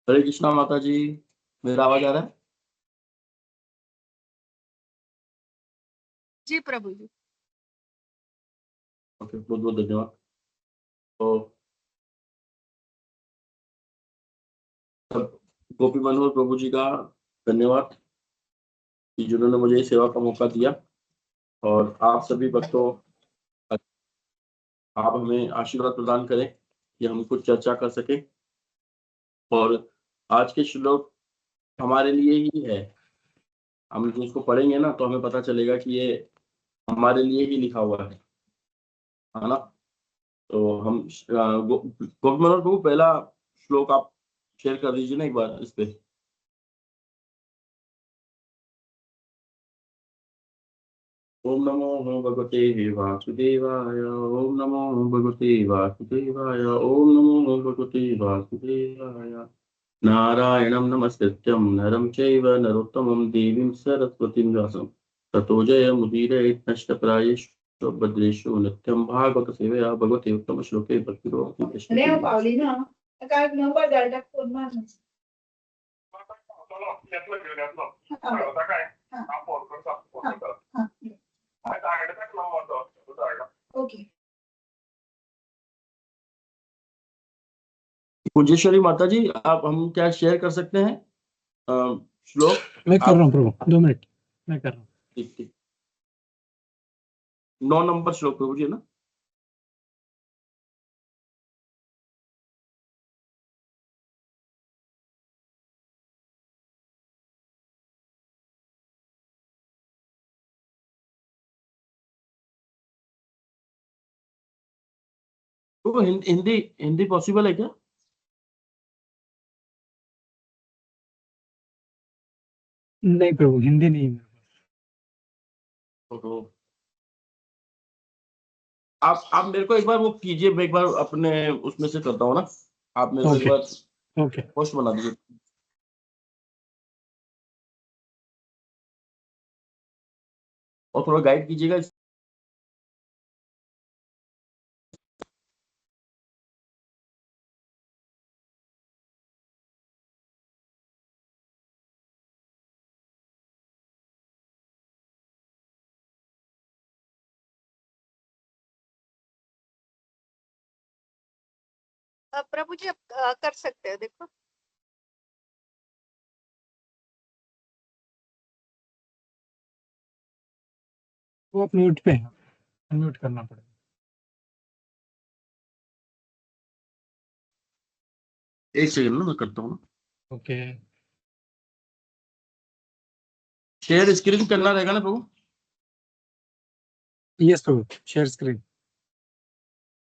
हरे कृष्णा माता जी, मेरा आवाज आ रहा है? जी प्रभु जी। ओके, बहुत बहुत धन्यवाद। तो सब गोपी मनोहर प्रभु जी का धन्यवाद कि जिन्होंने मुझे सेवा का मौका दिया, और आप सभी भक्तों, आप हमें आशीर्वाद प्रदान करें कि हम कुछ चर्चा कर सके। और आज के श्लोक हमारे लिए ही है। हम जो इसको पढ़ेंगे ना, तो हमें पता चलेगा कि ये हमारे लिए ही लिखा हुआ है ना। तो हम गोपी मनोहर प्रभु, पहला श्लोक आप शेयर कर दीजिए ना एक बार इस पे। ओम नमो भगवते वासुदेवाय, ओम नमो भगवते वासुदेवाय, ओम नमो भगवते वासुदेवाय। नारायणं नमस्कृत्यं नरं चैव नरोत्तमं देवीं सरस्वतीं व्यासं ततो जयमुदीरयेत् नष्टप्रायेषु भद्रेषु नित्यं भागवत सेवया भगवते उत्तमश्लोके भक्तिरो। पूज्यश्वरी माता जी, आप हम क्या शेयर कर सकते हैं श्लोक? मैं कर रहा हूँ प्रभु, 2 मिनट मैं कर रहा हूँ। ठीक ठीक। 9 नंबर श्लोक प्रभु जी, है ना? तो हिंदी हिंदी पॉसिबल है क्या? नहीं प्रभु, हिंदी नहीं है मेरे पास। तो आप मेरे को एक बार वो कीजिए, मैं एक बार अपने उसमें से करता हूँ ना। आप मेरे को एक ओके बार ओके पोस्ट बना दीजिए, और थोड़ा गाइड कीजिएगा। प्रभु जी आप कर सकते हैं, देखो। वो आप म्यूट पे हैं, अनम्यूट करना पड़ेगा। एक सेकंड ना, मैं करता हूँ ना। ओके, शेयर स्क्रीन करना रहेगा ना प्रभु? यस प्रभु, शेयर स्क्रीन।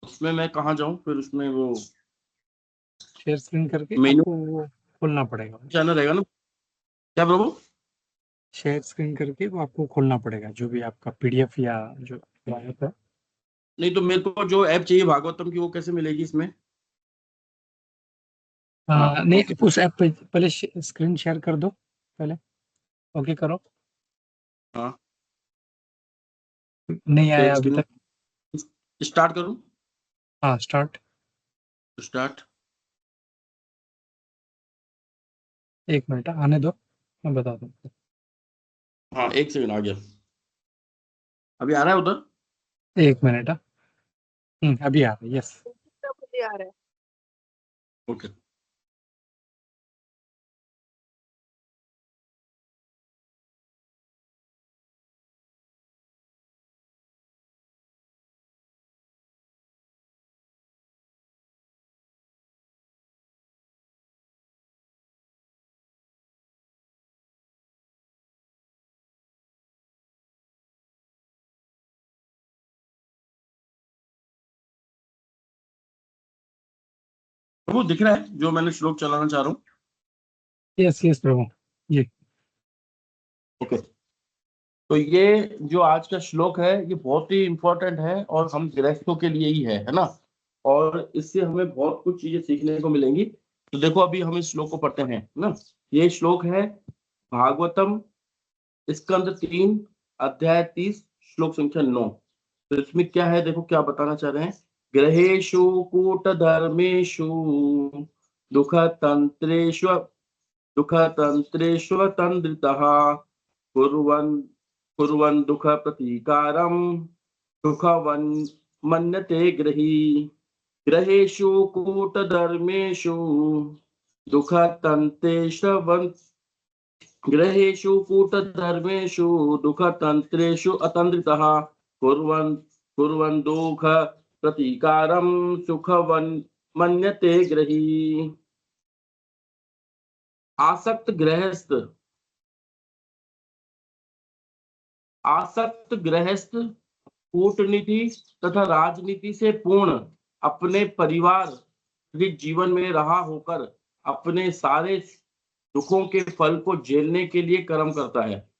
उसमें मैं कहाँ जाऊँ फिर? उसमें वो शेयर स्क्रीन करके मेनू आपको वो खोलना पड़ेगा। जाना रहेगा ना, क्या प्रभु? शेयर स्क्रीन करके वो आपको खोलना पड़ेगा, जो भी आपका पीडीएफ या जो ऐप है। नहीं तो मेरे को जो ऐप चाहिए भागवतम की, वो कैसे मिलेगी इसमें? हाँ, नहीं, उस ऐप पे पहले स्क्रीन शेयर कर दो पहले। ओके करो। हाँ, नहीं शेयर आया अभी स्क्रीन तक। स्टार्ट करूँ? हाँ स्टार्ट। स्टार्ट। 1 मिनट आने दो, मैं बता दूँ। हाँ, एक सेकंड, आ गया। अभी आ रहा है उधर? 1 मिनट। अभी आ रहा है, यस। प्रभु जी आ रहे हैं। ओके। प्रभु दिख रहा है जो मैंने श्लोक चलाना चाह रहा हूँ? यस यस प्रभु, ये ओके। तो ये जो आज का श्लोक है, ये बहुत ही इंपॉर्टेंट है, और हम गृहस्थों के लिए ही है ना। और इससे हमें बहुत कुछ चीजें सीखने को मिलेंगी। तो देखो, अभी हम इस श्लोक को पढ़ते हैं ना। ये श्लोक है भागवतम स्कंद 3 अध्याय 30 श्लोक संख्या 9। तो इसमें क्या है, देखो क्या बताना चाह रहे हैं। ग्रहेषु कूट धर्मेशु दुःखतन्त्रेष्वतन्द्रितः कुर्वन् दुःखप्रतीकारं सुखवन् मन्यते ग्रहेषु कूटधर्मेषु दुःखतन्त्रेषु अतन्द्रितः कुर्वन् दुःख प्रतीकारं सुखवन् मन्यते ग्रही। आसक्त गृहस्थ कूटनीति तथा राजनीति से पूर्ण अपने परिवार के जीवन में रहा होकर अपने सारे दुखों के फल को झेलने के लिए कर्म करता है।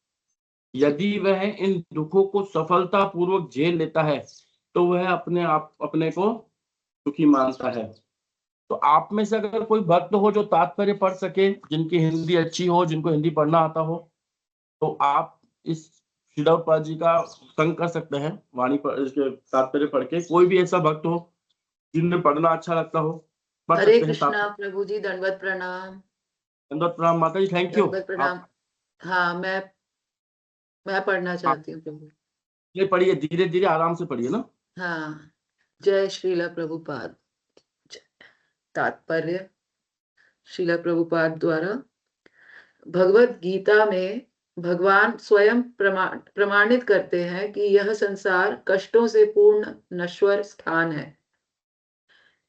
यदि वह इन दुखों को सफलतापूर्वक झेल लेता है तो वह अपने को सुखी मानता है। तो आप में से अगर कोई भक्त हो जो तात्पर्य पढ़ सके, जिनकी हिंदी अच्छी हो, जिनको हिंदी पढ़ना आता हो, तो आप इस श्रीधर जी का संग कर सकते हैं। वाणी पर इसके तात्पर्य पढ़ के कोई भी ऐसा भक्त हो जिन्हें पढ़ना अच्छा लगता हो, पढ़ हरे सकते हैं। कृष्णा प्रभु जी, दंडवत प्रणाम। दंडवत प्रणाम माता जी, थैंक यू। दंडवत प्रणाम। हाँ, मैं पढ़ना चाहती हूँ प्रभु। ये पढ़िए, धीरे धीरे आराम से पढ़िए ना। हाँ, जय श्रीला प्रभुपाद। तात्पर्य श्रीला प्रभुपाद द्वारा। भगवत गीता में भगवान स्वयं प्रमाणित करते हैं कि यह संसार कष्टों से पूर्ण नश्वर स्थान है।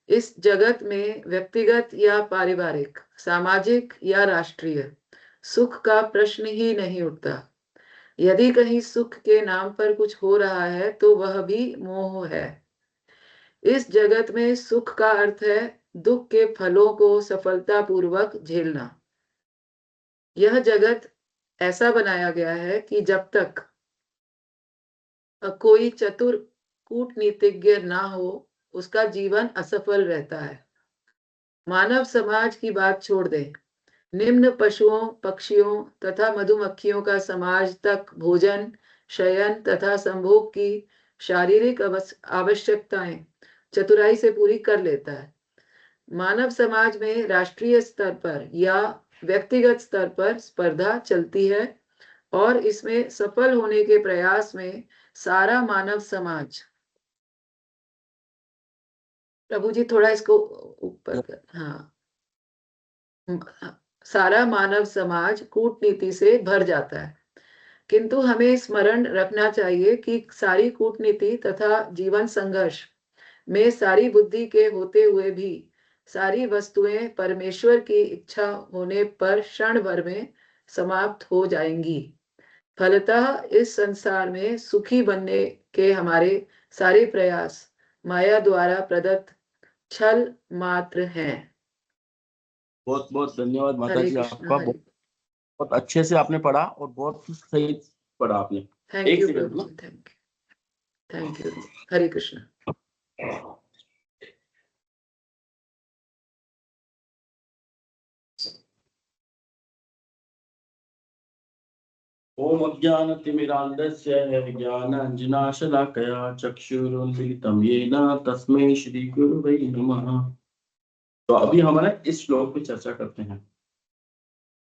इस जगत में व्यक्तिगत या पारिवारिक, सामाजिक या राष्ट्रीय सुख का प्रश्न ही नहीं उठता। यदि कहीं सुख के नाम पर कुछ हो रहा है तो वह भी मोह है। इस जगत में सुख का अर्थ है दुख के फलों को सफलतापूर्वक झेलना। यह जगत ऐसा बनाया गया है कि जब तक कोई चतुर कूटनीतिज्ञ ना हो उसका जीवन असफल रहता है। मानव समाज की बात छोड़ दें, निम्न पशुओं, पक्षियों तथा मधुमक्खियों का समाज तक भोजन, शयन तथा संभोग की शारीरिक आवश्यकताएं चतुराई से पूरी कर लेता है। मानव समाज में राष्ट्रीय स्तर पर या व्यक्तिगत स्तर पर स्पर्धा चलती है और इसमें सफल होने के प्रयास में सारा मानव समाज, प्रभु जी थोड़ा इसको ऊपर कर, हाँ, सारा मानव समाज कूटनीति से भर जाता है। किंतु हमें स्मरण रखना चाहिए कि सारी कूटनीति तथा जीवन संघर्ष में सारी बुद्धि के होते हुए भी सारी वस्तुएं परमेश्वर की इच्छा होने पर क्षण भर में समाप्त हो जाएंगी। फलतः इस संसार में सुखी बनने के हमारे सारे प्रयास माया द्वारा प्रदत्त छल मात्र हैं। बहुत बहुत धन्यवाद माता हरे जी कृष्ण। आपका। बहुत अच्छे से आपने पढ़ा और बहुत सही पढ़ा आपने। थैंक यू प्रभु जी, थैंक यू। हरे कृष्ण। ओम अज्ञानतिमिरान्धस्य ज्ञानाञ्जनाशलाकया चक्षुरुन्मीलितं येन तस्मै श्री गुरुवे नमः। तो अभी हमारा इस श्लोक पे चर्चा करते हैं।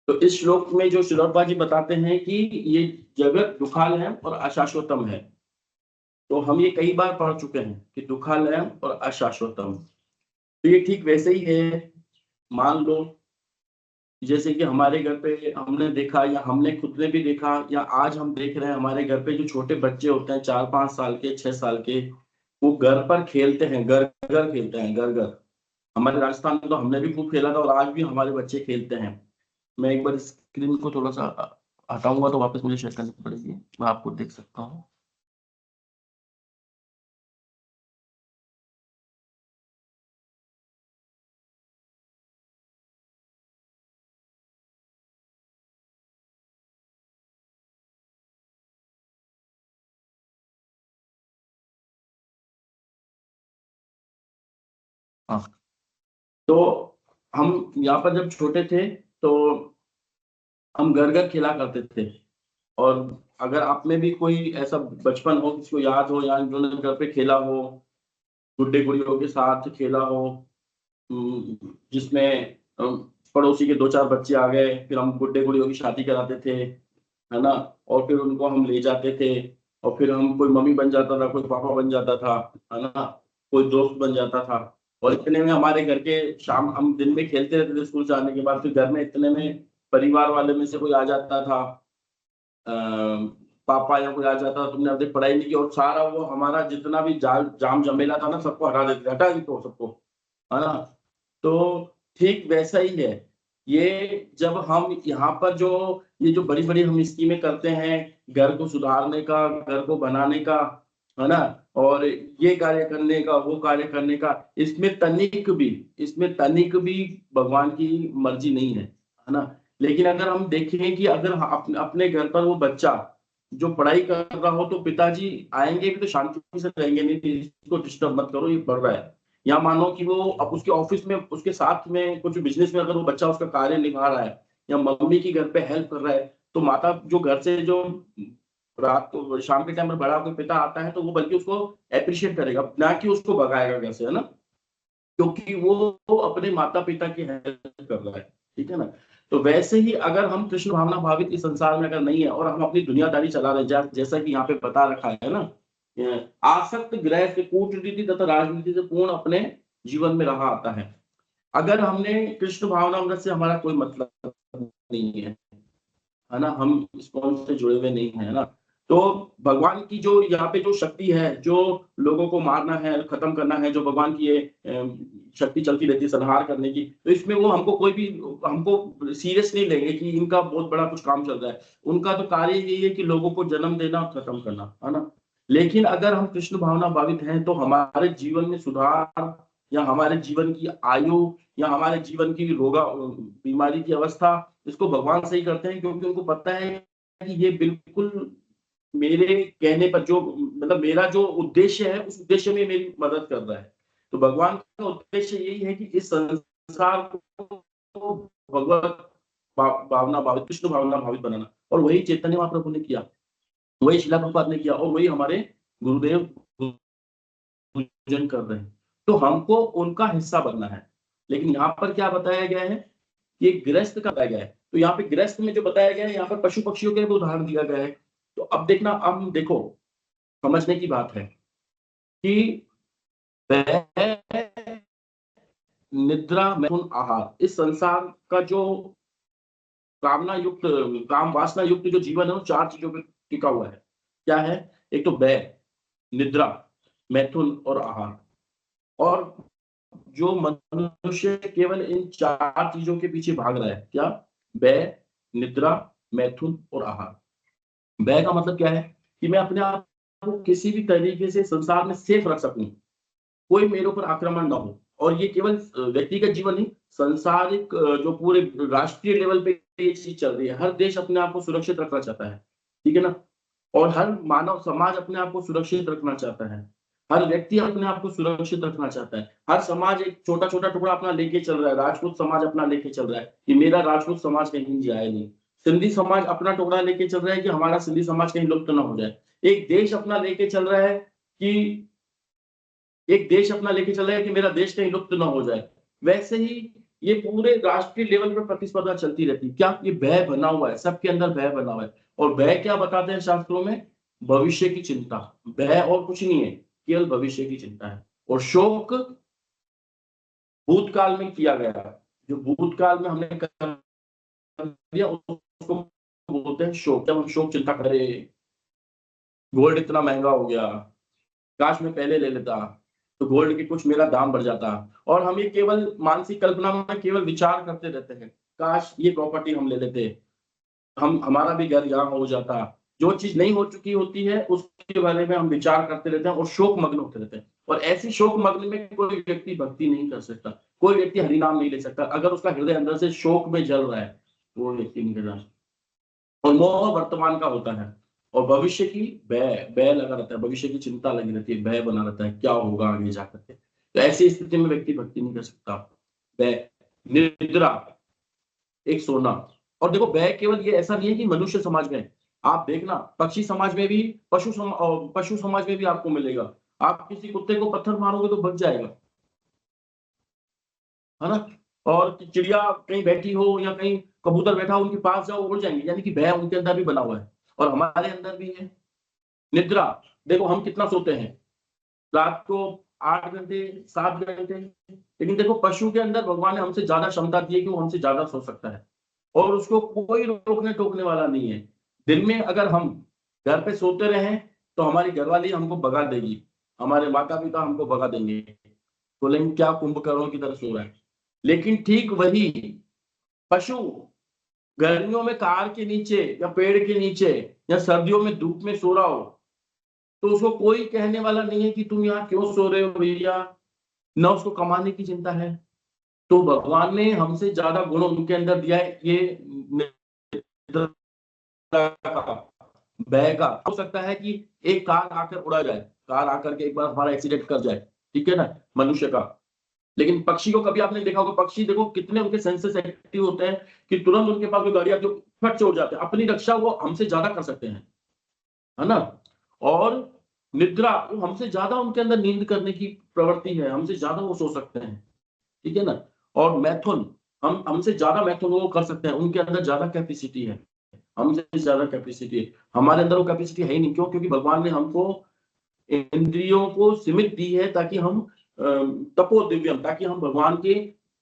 तो इस श्लोक में जो श्रीधर जी बताते हैं कि ये जगत दुखालयम और अशाश्वतम है। तो हम ये कई बार पढ़ चुके हैं कि दुखालयम और अशाश्वतम। तो ये ठीक वैसे ही है। मान लो जैसे कि हमारे घर पे हमने देखा या हमने खुद ने भी देखा या आज हम देख रहे हैं, हमारे घर पे जो छोटे बच्चे होते हैं 4-5 साल के, 6 साल के, वो घर पर खेलते हैं, घर खेलते हैं, घर। हमारे राजस्थान में तो हमने भी खूब खेला था और आज भी हमारे बच्चे खेलते हैं। मैं एक बार स्क्रीन को थोड़ा सा हटाऊंगा तो वापस मुझे शेयर करनी पड़ेगी, मैं आपको देख सकता हूँ। हाँ, तो हम यहाँ पर जब छोटे थे तो हम घर खेला करते थे। और अगर आप में भी कोई ऐसा बचपन हो, किसी को याद हो या जो घर पे खेला हो, गुड्डे गुड़ियों के साथ खेला हो, जिसमें पड़ोसी के 2-4 बच्चे आ गए, फिर हम गुड्डे-गुड़ियों की शादी कराते थे, है ना? और फिर उनको हम ले जाते थे और फिर हम कोई मम्मी बन जाता था, कोई पापा बन जाता था, है ना? कोई दोस्त बन जाता था और इतने में हमारे घर के शाम हम दिन में खेलते रहते थे स्कूल से आने के बाद, फिर घर में इतने में परिवार वाले में से कोई आ जाता था, अ, पापा या कोई आ जाता था, तुमने अभी तक पढ़ाई नहीं की और सारा वो हमारा जितना भी जाम झमेला था ना सबको हटा देते थे, हटा इनको सबको, है ना? तो ठीक वैसा ही है। ये जब हम यहाँ पर जो ये जो बड़ी-बड़ी हम स्कीमें करते हैं, घर को सुधारने का, घर को बनाने का, है ना? और ये कार्य करने का, वो कार्य करने का, इसमें तनिक भी भगवान की मर्ज़ी नहीं है ना? लेकिन अगर हम देखें कि अगर अपने घर पर वो बच्चा जो पढ़ाई कर रहा हो तो पिताजी आएँगे भी तो शांति से रहेंगे, नहीं इसको डिस्टर्ब मत करो, ये पढ़ रहा है। या मानो कि वो अब उसके ऑफिस में उसके साथ में कुछ बिज़नेस में अगर वो बच्चा उसका कार्य निभा रहा है या मम्मी की घर पे हेल्प कर रहा है, तो माता जो घर से जो रात को शाम के टाइम में बड़ा होके पिता आता है, तो वो बल्कि उसको एप्रिशिएट करेगा, ना कि उसको भगाएगा घर से, है ना? क्योंकि वो अपने माता-पिता की हेल्प कर रहा है, ठीक है ना? तो वैसे ही अगर हम कृष्ण भावना भावित इस संसार में अगर नहीं है और हम अपनी दुनियादारी चला रहे हैं, जैसा कि यहाँ पे बता रखा है ना, आसक्त ग्रह से कूटनीति तथा राजनीति से पूर्ण अपने जीवन में रहा आता है। अगर हमने कृष्ण भावनामृत से हमारा कोई मतलब नहीं है ना? हम इस्कॉन से जुड़े हुए नहीं हैं, है ना? तो भगवान की जो यहाँ पे जो शक्ति है, जो लोगों को मारना है, खत्म करना है, जो भगवान की ये शक्ति चलती रहती है संहार करने की, तो इसमें वो हमको सीरियस नहीं लेंगे कि इनका बहुत बड़ा कुछ काम चल रहा है। उनका तो कार्य यही है कि लोगों को जन्म देना और खत्म करना, है ना? लेकिन अगर हम कृष्ण भावना भावित हैं, तो हमारे जीवन में सुधार या हमारे जीवन की आयु या हमारे जीवन की बीमारी की अवस्था इसको भगवान सही करते हैं क्योंकि उनको पता है कि ये बिल्कुल मेरे कहने पर जो मतलब मेरा जो उद्देश्य है, उस उद्देश्य में मेरी मदद कर रहा है। तो भगवान का उद्देश्य यही है कि इस संसार को भगवत भावना भावित कृष्ण भावना भावित बनाना और वही चैतन्य महाप्रभु ने किया, वही शिला प्रभुपाद ने किया और वही हमारे गुरुदेव पूजन कर रहे हैं। तो हमको उनका हिस्सा बनना है। लेकिन यहाँ पर क्या बताया गया है? ये गृहस्थ का बताया गया है। तो यहाँ पे गृहस्थ में जो बताया गया है, यहाँ पर पशु-पक्षियों के भी उदाहरण दिया गया है। तो अब देखना, अब देखो, समझने की बात है कि वह निद्रा, मैथुन, आहार, इस संसार का जो काम वासना युक्त जो जीवन है, वो 4 चीज़ों पे टिका हुआ है। क्या है? एक तो व्यय, निद्रा, मैथुन और आहार। और जो मनुष्य केवल इन 4 चीज़ों के पीछे भाग रहा है, क्या? व्यय, निद्रा, मैथुन और आहार। व्यय का मतलब क्या है? कि मैं अपने आप को किसी भी तरीके से संसार में सेफ रख सकूँ, कोई मेरे ऊपर आक्रमण ना हो। और ये केवल व्यक्तिगत जीवन नहीं, सांसारिक जो पूरे राष्ट्रीय लेवल पे ये चीज़ चल रही है। हर देश अपने आप को सुरक्षित रखना चाहता है, ठीक है ना? और हर मानव समाज अपने आप को सुरक्षित रखना चाहता है। हर व्यक्ति अपने आप को सुरक्षित रखना चाहता है। हर समाज एक छोटा-छोटा टुकड़ा अपना लेके चल रहा है। राजपूत समाज अपना लेके चल रहा है कि मेरा राजपूत समाज कहीं जाए नहीं। सिंधी समाज अपना टुकड़ा लेके चल रहा है कि हमारा सिंधी समाज कहीं लुप्त ना हो जाए। एक देश अपना लेके चल रहा है कि मेरा देश कहीं लुप्त ना हो जाए। वैसे ही ये पूरे राष्ट्रीय लेवल पे प्रतिस्पर्धा चलती रहती है। क्या? ये भय बना हुआ है, सबके अंदर भय बना हुआ है। और भय क्या बताते हैं शास्त्रों में? भविष्य की चिंता। भय और कुछ नहीं है, केवल भविष्य की चिंता है। और शोक भूतकाल में किया गया। जो भूतकाल में हमने कर दिया उसको बोलते हैं शोक। जब हम शोक चिंता करें, गोल्ड इतना महँगा हो गया, काश मैं पहले ले लेता, तो गोल्ड की कुछ मेरा दाम बढ़ जाता। और हम ये केवल मानसिक कल्पना में केवल विचार करते रहते हैं, काश ये प्रॉपर्टी हम ले लेते, हमारा भी घर यहाँ हो जाता। जो चीज़ नहीं हो चुकी होती है, उसके बारे में हम विचार करते रहते हैं और शोक-मग्न होते रहते हैं। और ऐसी शोक-मग्न में कोई व्यक्ति भक्ति नहीं कर सकता, कोई व्यक्ति हरिनाम नहीं ले सकता। अगर उसका हृदय अंदर से शोक में जल रहा है, वो व्यक्ति नहीं कर रहा। और मोह वर्तमान का होता है और भविष्य की भय लगा रहता है, भविष्य की चिंता लगी रहती है, भय बना रहता है, क्या होगा आगे जाकर के। तो ऐसी स्थिति में व्यक्ति भक्ति नहीं कर सकता। भय, निद्रा, एक सोना। और देखो, भय केवल ये ऐसा नहीं है कि मनुष्य समाज में, आप देखना पक्षी समाज में भी, पशु समाज में भी आपको मिलेगा। आप किसी कुत्ते को पत्थर मारोगे तो भग जाएगा, है ना? और चिड़िया कहीं बैठी हो या कहीं कबूतर बैठा हो, उनके पास जाओ, उड़ जाएंगे, यानी कि भय उनके अंदर भी बना हुआ है और हमारे अंदर भी है। निद्रा, देखो हम कितना सोते हैं रात को, 8 घंटे 7 घंटे, लेकिन देखो पशु के अंदर भगवान ने हमसे ज्यादा क्षमता दी है कि वो हमसे ज्यादा सो सकता है और उसको कोई रोकने टोकने वाला नहीं है। दिन में अगर हम घर पे सोते रहे तो हमारी घरवाली हमको भगा देगी, हमारे माता पिता हमको भगा देंगे, बोलेंगे क्या कुंभकर्णों की तरह सो रहा है। लेकिन ठीक वही पशु गर्मियों में कार के नीचे या पेड़ के नीचे या सर्दियों में धूप में सो रहा हो तो उसको कोई कहने वाला नहीं है कि तुम यहाँ क्यों सो रहे हो भैया, न उसको कमाने की चिंता है। तो भगवान ने हमसे ज्यादा गुण उनके अंदर दिया है। ये भय का हो सकता है कि एक कार आकर उड़ा जाए, कार आकर के एक बार हमारा एक्सीडेंट कर जाए, ठीक है ना, मनुष्य का। लेकिन पक्षी को कभी आपने देखा होगा, पक्षी देखो कितने उनके सेंसेस एक्टिव होते हैं कि तुरंत उनके पास कोई गाड़ी आती है फट से उड़ जाते हैं, अपनी रक्षा वो हमसे ज्यादा कर सकते हैं, है ना। और निद्रा, वो हमसे ज्यादा उनके अंदर नींद करने की प्रवृत्ति है, हमसे ज्यादा वो सो सकते हैं, ठीक है ना। और मैथुन, हमसे ज्यादा मैथुन वो कर सकते हैं, उनके अंदर ज्यादा कैपेसिटी है, हमसे ज्यादा कैपेसिटी है। हमारे अंदर वो कैपेसिटी है ही नहीं। क्यों? क्योंकि भगवान ने हमको इंद्रियों को सीमित दी है ताकि हम तपो दिव्यम, ताकि हम भगवान की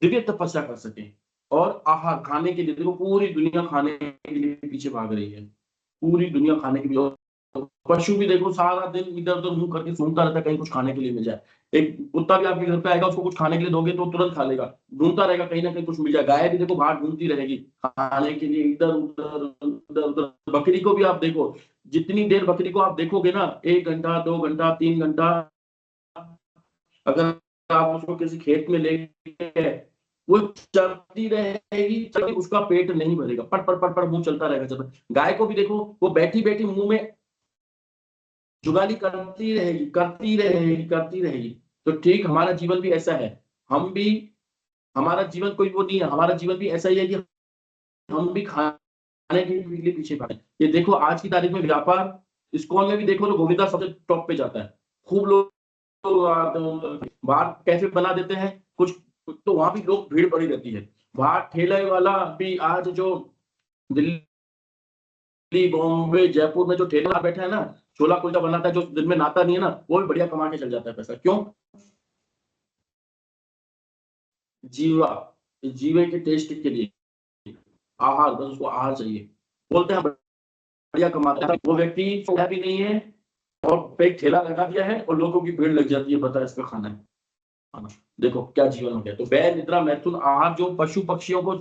दिव्य तपस्या कर सकें। और आहार खाने के लिए, देखो पूरी दुनिया खाने के लिए पीछे भाग रही है, पूरी दुनिया खाने के लिए। पशु भी देखो सारा दिन इधर उधर मुंह करके सूंघता रहता है कहीं कुछ खाने के लिए मिल जाए। एक कुत्ता भी आपके घर पे आएगा, उसको कुछ खाने के लिए दोगे तो तुरंत खा लेगा, ढूंढता रहेगा कहीं ना कहीं कुछ मिल जाए। गाय भी देखो बाहर ढूंढती रहेगी खाने के लिए, इधर उधर इधर उधर। बकरी को भी आप देखो, जितनी देर बकरी को आप देखोगे ना, 1 घंटा 2 घंटा 3 घंटा, अगर आप उसको किसी खेत में ले गए, वो चलती रहेगी, चलती, उसका पेट नहीं भरेगा, पट पट पट पट मुंह चलता रहेगा। गाय को भी देखो, वो बैठी बैठी मुंह में जुगाली करती रहेगी करती रहेगी करती रहेगी। तो ठीक हमारा जीवन भी ऐसा है, हम भी, हमारा जीवन कोई वो नहीं है, हमारा जीवन भी ऐसा ही है कि हम भी खाने के लिए पीछे भागे। ये देखो आज की तारीख में व्यापार, इस्कॉन में भी देखो तो गोविंदा सबसे टॉप पे जाता है, खूब लोग बाहर कैफे बना देते हैं कुछ, तो वहां भी लोग भीड़ पड़ी रहती है। बाहर ठेले वाला भी आज जो दिल्ली बॉम्बे जयपुर में जो ठेला बैठा है ना, छोला कुलचा बनाता है, जो दिन में नहाता नहीं है ना, वो भी बढ़िया कमा के चल जाता है पैसा। क्यों? जीवा, जीवे के टेस्ट के लिए आहार, बस उसको आहार चाहिए। बोलते हैं बढ़िया कमाता है, वो व्यक्ति सोया भी नहीं है और पे एक ठेला लगा दिया है और लोगों की भीड़ लग जाती है, बता इसका खाना है। देखो क्या जीवन हो गया। तो वह निद्रा मैथुन आहार जो पशु पक्षियों को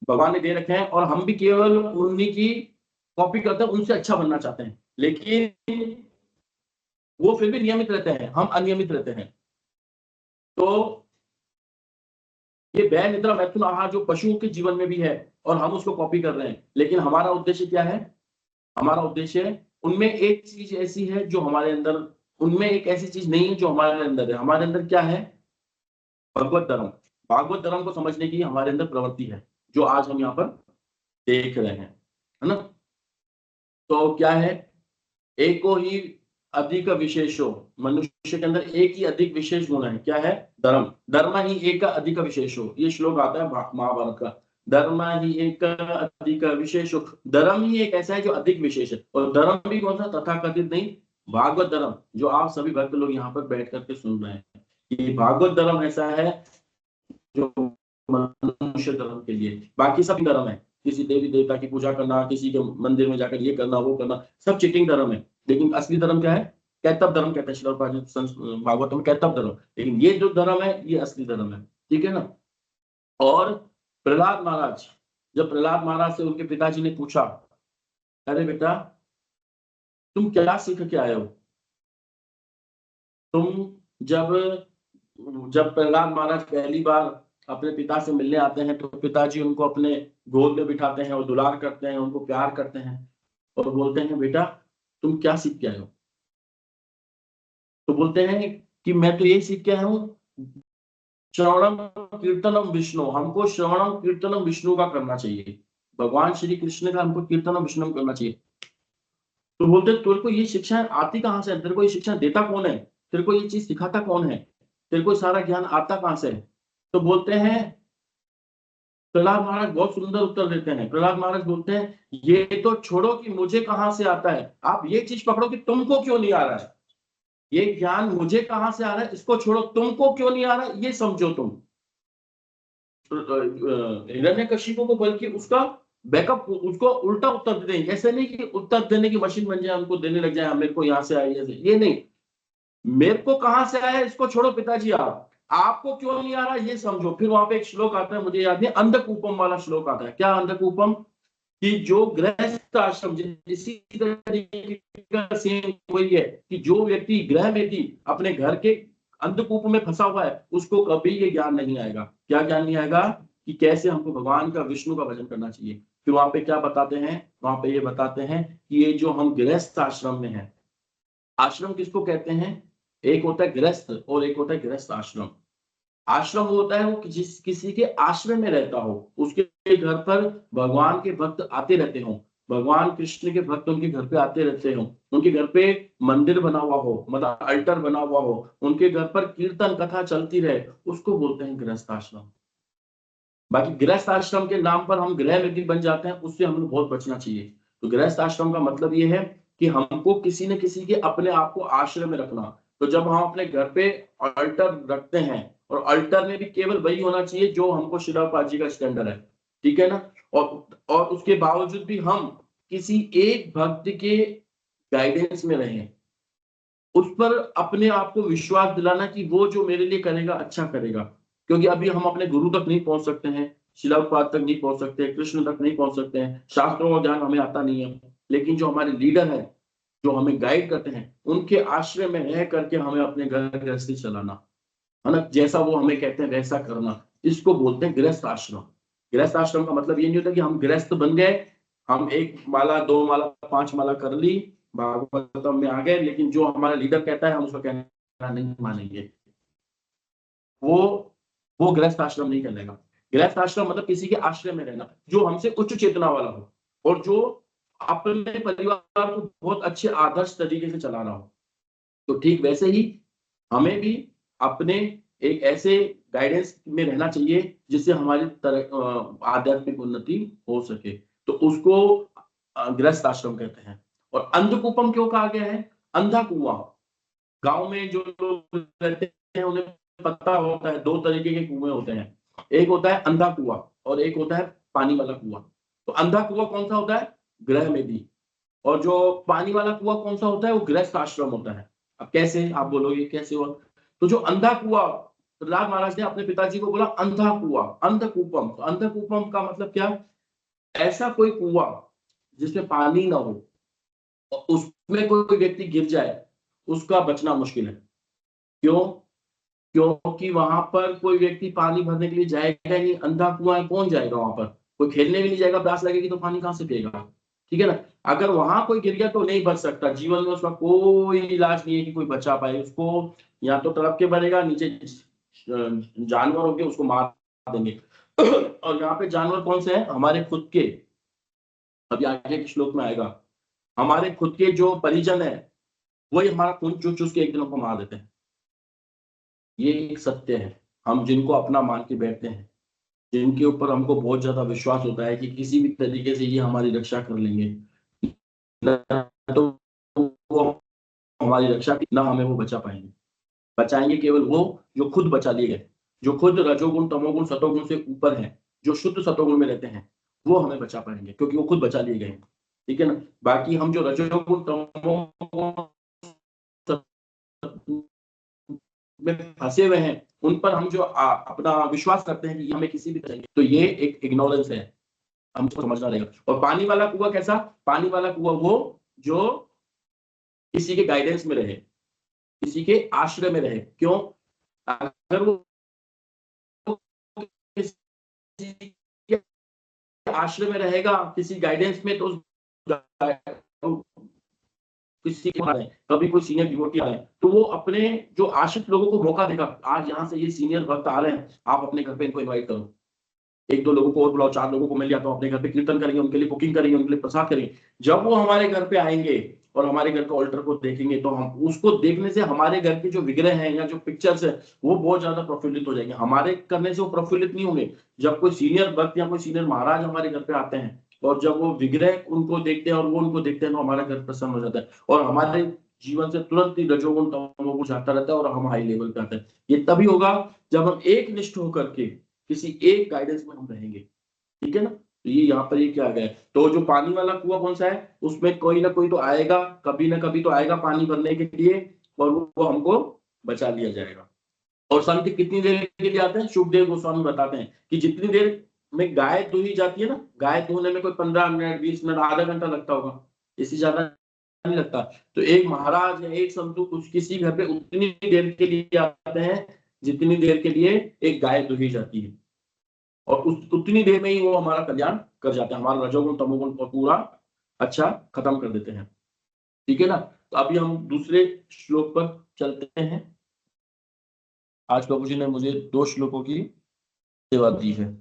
भगवान ने दे रखे हैं, और हम भी केवल उन्हीं की कॉपी करते हैं, उनसे अच्छा बनना चाहते हैं, लेकिन वो फिर भी नियमित रहते हैं, हम अनियमित रहते हैं। तो ये वह निद्रा मैथुन आहार जो पशुओं के जीवन में भी है और हम उसको कॉपी कर रहे हैं, लेकिन हमारा उद्देश्य क्या है? हमारा उद्देश्य, उनमें एक चीज ऐसी है जो हमारे अंदर, उनमें एक ऐसी चीज नहीं है जो हमारे अंदर है। हमारे अंदर क्या है? भगवत धर्म। भागवत धर्म को समझने की हमारे अंदर प्रवृत्ति है, जो आज हम यहाँ पर देख रहे हैं, है ना। तो क्या है? एको ही अधिक विशेषो, मनुष्य के अंदर एक ही अधिक विशेष गुण है। क्या है? धर्म। धर्म ही एक अधिक विशेषो, ये श्लोक आता है महाभारत का। धर्म ही एक अधिक विशेषो, धर्म ही एक ऐसा है जो अधिक विशेष है। और धर्म भी कौन सा? तथाकथित नहीं, भागवत धर्म, जो आप सभी भक्त लोग यहाँ पर बैठ करके सुन रहे हैं। ये भागवत धर्म ऐसा है जो मनुष्य धर्म के लिए, बाकी सब धर्म है, किसी देवी देवता की पूजा करना, किसी के मंदिर में जाकर ये करना वो करना, सब चीटिंग धर्म है। लेकिन असली धर्म क्या है? कैतव धर्म कहते हैं श्रीमद् भागवत में, कैतव धर्म। लेकिन ये जो धर्म है ये असली धर्म है, ठीक है ना। और प्रहलाद महाराज, जब प्रहलाद महाराज से उनके पिताजी ने पूछा, अरे बेटा तुम क्या सीख के आए हो? तुम जब प्रहलाद महाराज पहली बार अपने पिता से मिलने आते हैं तो पिताजी उनको अपने गोद में बिठाते हैं और दुलार करते हैं, उनको प्यार करते हैं और बोलते हैं बेटा तुम क्या सीख के आए हो? तो बोलते हैं कि मैं तो यही सीख के आया हूँ, श्रवणम कीर्तनम विष्णु, हमको श्रवणम कीर्तनम विष्णु का करना चाहिए। भगवान श्री कृष्ण का हमको कीर्तनम विष्णु करना चाहिए। तो बोलते तेरे को ये शिक्षा आती कहाँ से? तेरे को ये शिक्षा देता कौन है? तेरे को ये चीज सिखाता कौन है? तेरे को सारा ज्ञान आता कहाँ से? तो बोलते हैं प्रहलाद महाराज बहुत सुंदर उत्तर देते हैं। प्रहलाद महाराज बोलते हैं, ये तो छोड़ो कि मुझे कहां से आता है, आप ये चीज पकड़ो कि तुमको क्यों नहीं आ रहा है, ये ज्ञान मुझे कहां से आ रहा है, इसको छोड़ो, तुमको क्यों नहीं आ रहा है ये समझो तुम। हिरण्यकशिपु को बल्कि उसका बैकअप, उसको उल्टा उत्तर देते हैं। ऐसे नहीं कि उत्तर देने की मशीन बन जाए, उनको देने लग जाए, मेरे को यहाँ से आया, ये नहीं, मेरे को कहां से आया इसको छोड़ो पिताजी, आपको क्यों नहीं आ रहा ये समझो। फिर वहां पे एक श्लोक आता है, मुझे याद नहीं, अंधकूपम वाला श्लोक आता है। क्या अंधकूपम? कि जो गृहस्थ आश्रम, इसी तरीके का सेम वही है कि जो व्यक्ति गृह में भी अपने घर के अंधकूप में फंसा हुआ है, उसको कभी ये ज्ञान नहीं आएगा। क्या ज्ञान नहीं आएगा? कि कैसे हमको भगवान का, विष्णु का भजन करना चाहिए। फिर वहां पे क्या बताते हैं? वहां पे ये बताते हैं कि ये जो हम गृहस्थ आश्रम में है, आश्रम किसको कहते हैं? एक होता है गृहस्थ और एक होता है गृहस्थ आश्रम। आश्रम होता है वो जिस किसी के आश्रय में रहता हो, उसके घर पर भगवान के भक्त आते रहते हो, भगवान कृष्ण के भक्त उनके घर पे आते रहते हो, उनके घर पे मंदिर बना हुआ हो, मतलब अल्टर बना हुआ हो, उनके घर पर कीर्तन कथा चलती रहे, उसको बोलते हैं गृहस्थ आश्रम। बाकी गृहस्थ आश्रम के नाम पर हम गृह में भी बन जाते हैं, उससे हमें बहुत बचना चाहिए। तो गृहस्थ आश्रम का मतलब ये है कि हमको किसी न किसी के अपने आप को आश्रय में रखना। तो जब हम अपने घर पे अल्टर रखते हैं, और अल्टर में भी केवल वही होना चाहिए जो हमको श्रील प्रभुपाद जी का स्टैंडर्ड है, ठीक है ना। और उसके बावजूद भी हम किसी एक भक्त के गाइडेंस में रहें, उस पर अपने आप को विश्वास दिलाना कि वो जो मेरे लिए करेगा अच्छा करेगा। क्योंकि अभी हम अपने गुरु तक नहीं पहुंच सकते हैं, श्रील प्रभुपाद तक नहीं पहुंच सकते, कृष्ण तक नहीं पहुंच सकते हैं, शास्त्रों का ज्ञान हमें आता नहीं है, लेकिन जो हमारे लीडर है, जो हमें गाइड करते हैं, उनके आश्रय में रह करके हमें अपने घर गृहस्थी चलाना है ना, जैसा वो हमें कहते हैं वैसा करना, इसको बोलते हैं गृहस्थ आश्रम। गृहस्थ आश्रम का मतलब ये नहीं होता कि हम गृहस्थ बन गए, हम 1 माला 2 माला 5 माला कर ली, भागवतम में आ गए, लेकिन जो हमारा लीडर कहता है हम उसका कहना नहीं मानेंगे, वो गृहस्थ आश्रम नहीं कहलाएगा। गृहस्थ आश्रम मतलब किसी के आश्रय में रहना, जो हमसे उच्च चेतना वाला हो और जो अपने परिवार को बहुत अच्छे आदर्श तरीके से चला रहा हो। तो ठीक वैसे ही हमें भी अपने एक ऐसे गाइडेंस में रहना चाहिए जिससे हमारी आध्यात्मिक उन्नति हो सके, तो उसको गृहस्थ आश्रम कहते हैं। और अंधकूपम क्यों कहा गया है? अंधा कुआं। गांव में जो लोग रहते हैं उन्हें पता होता है 2 तरीके के कुएं होते हैं, एक होता है अंधा कुआं और एक होता है पानी वाला कुआं। तो अंधा कुआं कौन सा होता है? गृह में भी। और जो पानी वाला कुआं कौन सा होता है? वो गृहस्थ आश्रम होता है। अब कैसे, आप बोलोगे कैसे हुआ? तो जो अंधा कुआं, प्रहलाद महाराज ने अपने पिताजी को बोला अंधा कुआं, अंधकूपम। तो अंधकूपम का मतलब क्या? ऐसा कोई कुआं जिसमें पानी ना हो और उसमें कोई व्यक्ति गिर जाए, उसका बचना मुश्किल है। क्यों? क्योंकि वहां पर कोई व्यक्ति पानी भरने के लिए जाएगा ही नहीं, अंधा कुआं है, कौन जाएगा वहां पर? कोई खेलने भी नहीं जाएगा, प्यास लगेगी तो पानी कहां से पिएगा, ठीक है ना। अगर वहां कोई गिर गया तो नहीं बच सकता, जीवन में उसका कोई इलाज नहीं है कि कोई बचा पाए उसको, या तो तड़प के मरेगा, नीचे जानवर होंगे उसको मार देंगे। और यहाँ पे जानवर कौन से हैं? हमारे खुद के, अभी आगे के श्लोक में आएगा, हमारे खुद के जो परिजन है वही हमारा खून चूस चूस के एक दिन को मार देते हैं। ये एक सत्य है, हम जिनको अपना मान के बैठते हैं, जिनके ऊपर हमको बहुत ज्यादा विश्वास होता है कि किसी भी तरीके से ये हमारी रक्षा कर लेंगे, तो वो हमारी रक्षा, ना हमें वो बचा पाएंगे। बचाएंगे केवल वो जो खुद बचा लिए गए, जो खुद रजोगुण तमोगुण सतोगुण से ऊपर है, जो शुद्ध सतोगुण में रहते हैं, वो हमें बचा पाएंगे, क्योंकि वो खुद बचा लिए गए हैं, ठीक है ना। बाकी हम जो रजोगुण तमोगुण में फंसे हुए हैं, उन पर हम जो अपना विश्वास करते हैं कि हमें किसी भी तरह, तो ये एक इग्नोरेंस है, हमको समझना रहेगा। और पानी वाला कुआं कैसा? पानी वाला कुआं वो जो किसी के गाइडेंस में रहे, किसी के आश्रय में रहे। क्यों? अगर वो किसी के आश्रय में रहेगा, किसी गाइडेंस में, तो किसी के कभी कोई सीनियर डिवोटी आए तो वो अपने जो आश्रित लोगों को मौका देगा, आज यहाँ से ये सीनियर भक्त आ रहे हैं, आप अपने घर पे इनको इनवाइट करो, 1-2 लोगों को और बुलाओ, 4 लोगों को मिल जाता हूँ, अपने घर पे कीर्तन करेंगे, उनके लिए कुकिंग करेंगे, उनके लिए प्रसाद करेंगे। जब वो हमारे घर पे आएंगे और हमारे घर के ऑल्टर को देखेंगे तो हम उसको देखने से हमारे घर के जो विग्रह हैं या जो पिक्चर्स है वो बहुत ज्यादा प्रफुल्लित हो जाएंगे। हमारे करने से वो प्रफुल्लित नहीं होंगे। जब कोई सीनियर भक्त या कोई सीनियर महाराज हमारे घर पे आते हैं और जब वो विग्रह उनको देखते हैं और वो उनको देखते हैं तो हमारा घर प्रसन्न हो जाता है और हमारे जीवन से तुरंत ही रजोगुण तमोगुण जाता रहता है और हम हाई लेवल पे आते हैं। ये तभी होगा जब हम एक निष्ठ होकर के किसी एक गाइडेंस में हम रहेंगे। ठीक है ना। तो ये यहाँ पर ये क्या गया है, तो जो पानी वाला कुआं कौन सा है, उसमें कोई ना कोई तो आएगा, कभी ना कभी तो आएगा पानी भरने के लिए और वो हमको बचा लिया जाएगा। और संत कितनी देर के लिए आते हैं, शुभदेव गोस्वामी बताते हैं कि जितनी देर में गाय दुही जाती है ना, गाय दुहने में कोई 15 मिनट 20 मिनट आधा घंटा लगता होगा, इससे ज्यादा नहीं लगता। तो एक महाराज या एक संतु कुछ किसी घर पे उतनी देर के लिए आते हैं जितनी देर के लिए एक गाय दुही जाती है और उतनी देर में ही वो हमारा कल्याण कर जाते हैं, हमारा रजोगुण तमोगुण को पूरा अच्छा खत्म कर देते हैं। ठीक है ना। तो अभी हम दूसरे श्लोक पर चलते हैं। आज प्रभु जी ने मुझे 2 श्लोकों की सेवा दी है।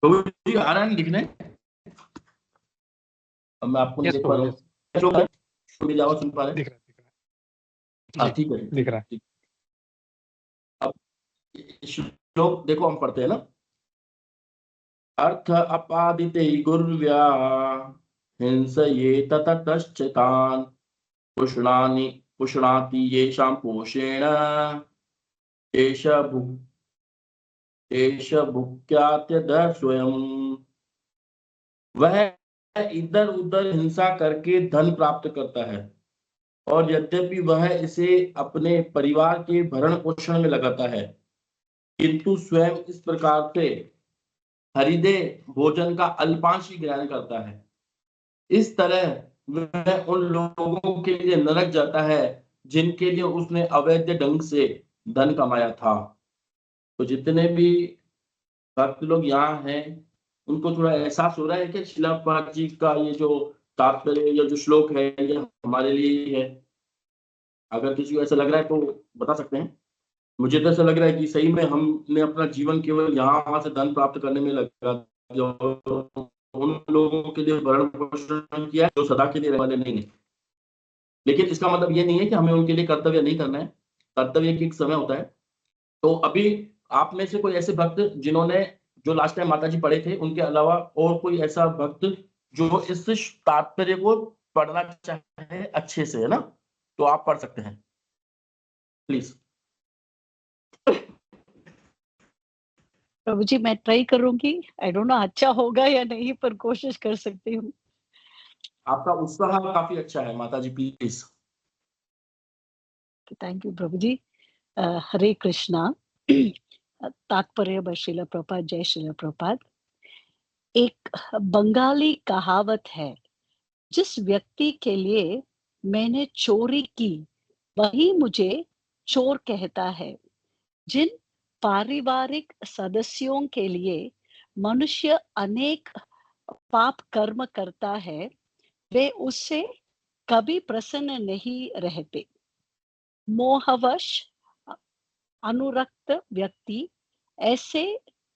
प्रभु जी आ रहा है लिखने, अब मैं आपको नहीं यस देख पा प्रभु रहा यस हूँ। श्लोक है? मेरी आवाज सुन पा रहे हैं? दिख रहा है हाँ जी ठीक है, दिख रहा है। ठीक। अब श्लोक देखो हम पढ़ते हैं ना। अर्थ अपादिते गुर्व्या हिंसये ततश्चैतान् पुष्णाति येषां पोषेण एष भुक्यात्यद स्वयं। वह इधर उधर हिंसा करके धन प्राप्त करता है और यद्यपि वह इसे अपने परिवार के भरण पोषण में लगाता है किंतु स्वयं इस प्रकार से हरिदे भोजन का अल्पांश ही ग्रहण करता है। इस तरह वह उन लोगों के लिए नरक जाता है जिनके लिए उसने अवैध ढंग से धन कमाया था। तो जितने भी भक्त लोग यहाँ हैं उनको थोड़ा एहसास हो रहा है कि शिला प्रभुपाद जी का ये जो तात्पर्य या जो श्लोक है ये हमारे लिए ही है। अगर किसी को ऐसा लग रहा है तो बता सकते हैं। मुझे तो ऐसा लग रहा है कि सही में हमने अपना जीवन केवल यहाँ से धन प्राप्त करने में लगा दिया और उन लोगों के लिए भरण पोषण किया जो सदा के लिए रहने वाले नहीं है। लेकिन इसका मतलब ये नहीं है कि हमें उनके लिए कर्तव्य नहीं करना है। कर्तव्य की एक समय होता है। तो अभी आप में से कोई ऐसे भक्त जिन्होंने जो लास्ट टाइम माता जी पढ़े थे उनके अलावा और कोई ऐसा भक्त जो इस तात्पर्य को पढ़ना चाहे अच्छे से, है ना, तो आप पढ़ सकते हैं प्लीज। प्रभु जी मैं ट्राई करूंगी, आई डोंट नो अच्छा होगा या नहीं पर कोशिश कर सकती हूँ। आपका उत्साह काफी अच्छा है माता जी, प्लीज। थैंक यू प्रभु जी। हरे कृष्णा। तात्पर्य बाय श्रील प्रभुपाद। जय श्रील प्रभुपाद। एक बंगाली कहावत है, जिस व्यक्ति के लिए मैंने चोरी की वही मुझे चोर कहता है। जिन पारिवारिक सदस्यों के लिए मनुष्य अनेक पाप कर्म करता है वे उससे कभी प्रसन्न नहीं रहते। मोहवश अनुरक्त व्यक्ति ऐसे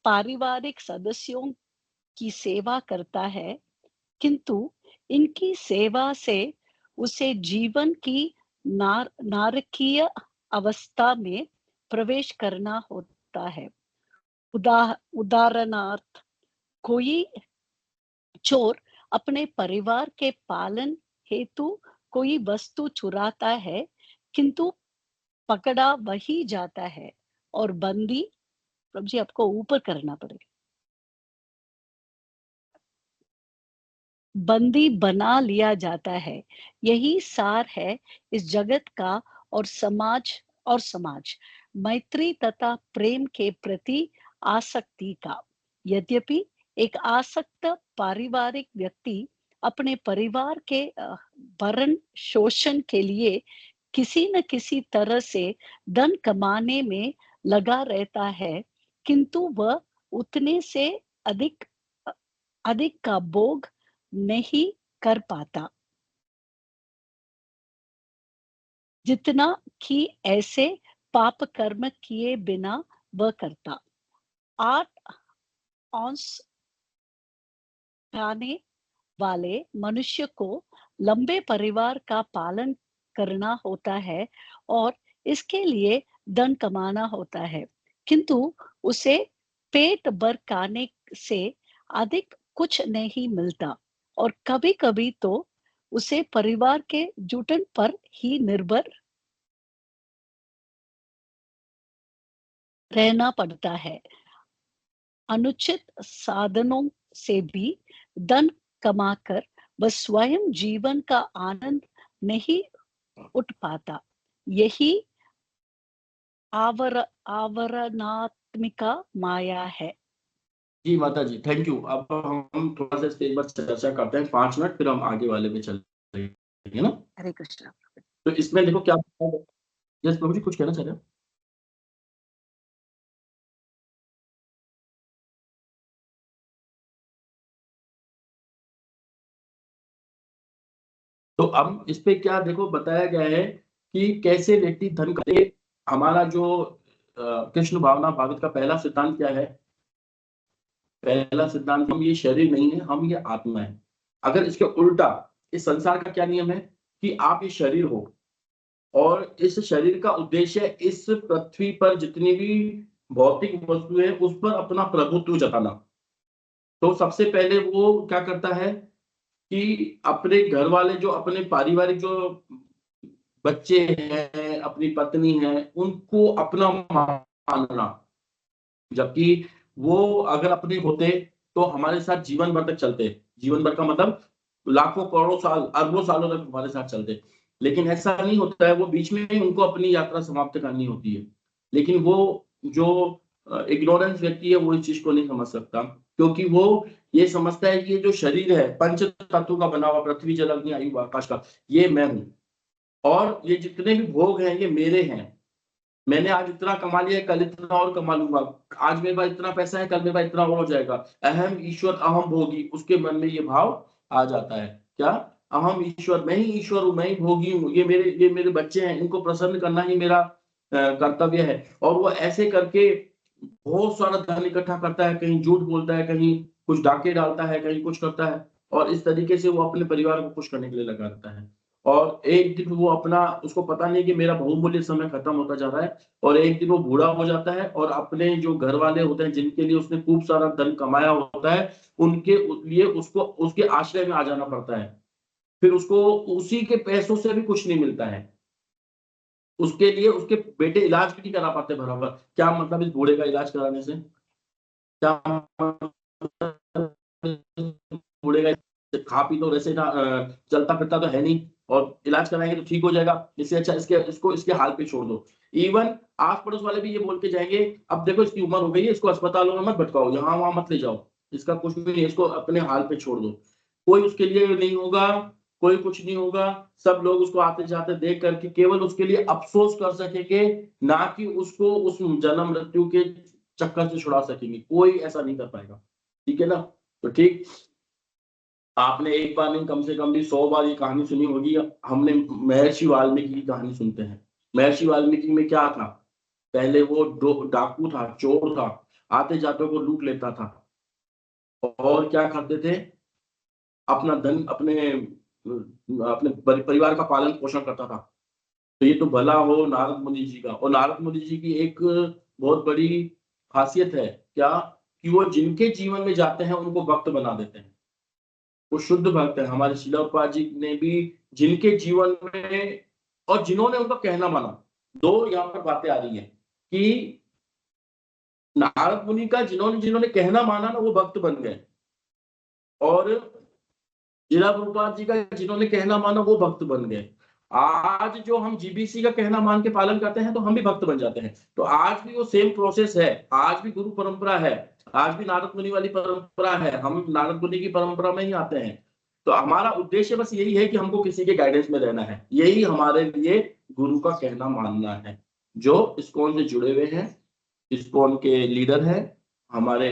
पारिवारिक सदस्यों की सेवा करता है, किंतु इनकी सेवा से उसे जीवन की नारकीय अवस्था में प्रवेश करना होता है। उदाहरणार्थ, कोई चोर अपने परिवार के पालन हेतु कोई वस्तु चुराता है, किंतु पकड़ा वही जाता है और बंदी, प्रभु जी आपको ऊपर करना पड़ेगा, बंदी बना लिया जाता है। यही सार है इस जगत का और समाज मैत्री तथा प्रेम के प्रति आसक्ति का। यद्यपि एक आसक्त पारिवारिक व्यक्ति अपने परिवार के भरण पोषण के लिए किसी न किसी तरह से धन कमाने में लगा रहता है, किंतु वह उतने से अधिक का भोग नहीं कर पाता जितना कि ऐसे पाप कर्म किए बिना वह करता। 8 औंस खाने वाले मनुष्य को लंबे परिवार का पालन करना होता है और इसके लिए धन कमाना होता है, किंतु उसे पेट भर खाने से अधिक कुछ नहीं मिलता और कभी-कभी तो उसे परिवार के जुटन पर ही निर्भर रहना पड़ता है। अनुचित साधनों से भी धन कमाकर वह स्वयं जीवन का आनंद नहीं उठ पाता। यही आवरणात्मिका माया है। जी माता जी, थैंक यू। अब हम थोड़ा सा इसके पर चर्चा करते हैं 5 मिनट, फिर हम आगे वाले में चलेंगे ना। हरे कृष्णा। तो इसमें देखो क्या, यस प्रभु जी कुछ कहना चाह रहे हो? तो अब इस पे क्या देखो बताया गया है कि कैसे व्यक्ति धन करे। हमारा जो कृष्ण भावना भागवत का पहला सिद्धांत क्या है? पहला सिद्धांत, हम ये शरीर नहीं है, हम ये आत्मा है। अगर इसके उल्टा इस संसार का क्या नियम है कि आप ये शरीर हो और इस शरीर का उद्देश्य इस पृथ्वी पर जितनी भी भौतिक वस्तुएं है उस पर अपना प्रभुत्व जताना। तो सबसे पहले वो क्या करता है कि अपने घर वाले जो अपने पारिवारिक जो बच्चे हैं, अपनी पत्नी है, उनको अपना मानना, जबकि वो अगर अपने होते तो हमारे साथ जीवन भर तक चलते। जीवन भर का मतलब लाखों करोड़ों साल, अरबों सालों तक हमारे साथ चलते। लेकिन ऐसा नहीं होता है, वो बीच में ही उनको अपनी यात्रा समाप्त करनी होती है। लेकिन वो जो इग्नोरेंस व्यक्ति है वो इस चीज को नहीं समझ सकता, क्योंकि वो ये समझता है कि ये जो शरीर है पंच तत्वों का बना हुआ, पृथ्वी जल अग्नि आयु आकाश का, ये मैं हूँ और ये जितने भी भोग हैं ये मेरे हैं। मैंने आज इतना कमा लिया है, कल इतना और कमा लूंगा। आज मेरे पास इतना पैसा है, कल मेरे पास इतना और हो जाएगा। अहम ईश्वर अहम भोगी, उसके मन में ये भाव आ जाता है। क्या? अहम ईश्वर, मैं ही ईश्वर हूँ, मैं ही भोगी हूँ, ये मेरे बच्चे हैं, इनको प्रसन्न करना ही मेरा कर्तव्य है। और वो ऐसे करके बहुत सारा धन इकट्ठा करता है, कहीं झूठ बोलता है, कहीं कुछ डाके डालता है, कहीं कुछ करता है और इस तरीके से वो अपने परिवार को खुश करने के लिए लगा रहता है। और एक दिन वो अपना, उसको पता नहीं कि मेरा बहुमूल्य समय खत्म होता जा रहा है और एक दिन वो बूढ़ा हो जाता है और अपने जो घर वाले होते हैं जिनके लिए उसने खूब सारा धन कमाया होता है, उनके लिए उसको उसके आश्रय में आ जाना पड़ता है। फिर उसको उसी के पैसों से भी कुछ नहीं मिलता है। उसके लिए उसके बेटे इलाज भी नहीं करा पाते बराबर। क्या मतलब इस बूढ़े का इलाज कराने से? क्या मतलब बूढ़े का खा पी तो वैसे ना चलता फिरता तो है नहीं और इलाज कराएंगे तो ठीक हो जाएगा। इससे अच्छा इसको इसके हाल पे छोड़ दो। इवन आस पड़ोस वाले भी ये बोल के जाएंगे, अब देखो इसकी उम्र हो गई है, इसको अस्पतालों में मत भटकाओ, यहाँ वहां मत ले जाओ, इसका कुछ भी नहीं, इसको अपने हाल पे छोड़ दो। कोई उसके लिए नहीं होगा, कोई कुछ नहीं होगा। सब लोग उसको आते जाते देख करके केवल उसके लिए अफसोस कर सकेंगे, ना कि उसको उस जन्म मृत्यु के चक्कर से छुड़ा सकेंगे। कोई ऐसा नहीं कर पाएगा। ठीक है ना? तो ठीक आपने एक बार नहीं कम से कम भी 100 बार ये कहानी सुनी होगी। हमने महर्षि वाल्मीकि की कहानी सुनते हैं। महर्षि वाल्मीकि में क्या था, पहले वो डाकू था, चोर था, आते जाते को लूट लेता था और क्या करते थे, अपना धन अपने अपने परिवार का पालन पोषण करता था। तो ये तो भला हो नारद मुनि जी का। और नारद मुनि जी की एक बहुत बड़ी खासियत है क्या, कि वो जिनके जीवन में जाते हैं उनको भक्त बना देते हैं। वो शुद्ध भक्त है। हमारे शिला प्रभुपाद जी ने भी जिनके जीवन में और जिन्होंने उनका कहना माना, दो यहाँ पर बातें आ रही हैं कि नारद मुनि का जिन्होंने कहना माना ना, वो भक्त बन गए, और शिला प्रभुपाद जी का जिन्होंने कहना माना वो भक्त बन गए। आज जो हम जीबीसी का कहना मान के पालन करते हैं तो हम भी भक्त बन जाते हैं। तो आज भी वो सेम प्रोसेस है, आज भी गुरु परंपरा है, आज भी नारद मुनि वाली परंपरा है, हम नारद मुनि की परंपरा में ही आते हैं। तो हमारा उद्देश्य बस यही है कि हमको किसी के गाइडेंस में रहना है, यही हमारे लिए गुरु का कहना मानना है। जो इस्कॉन से जुड़े हुए हैं, इस्कॉन के लीडर हैं, हमारे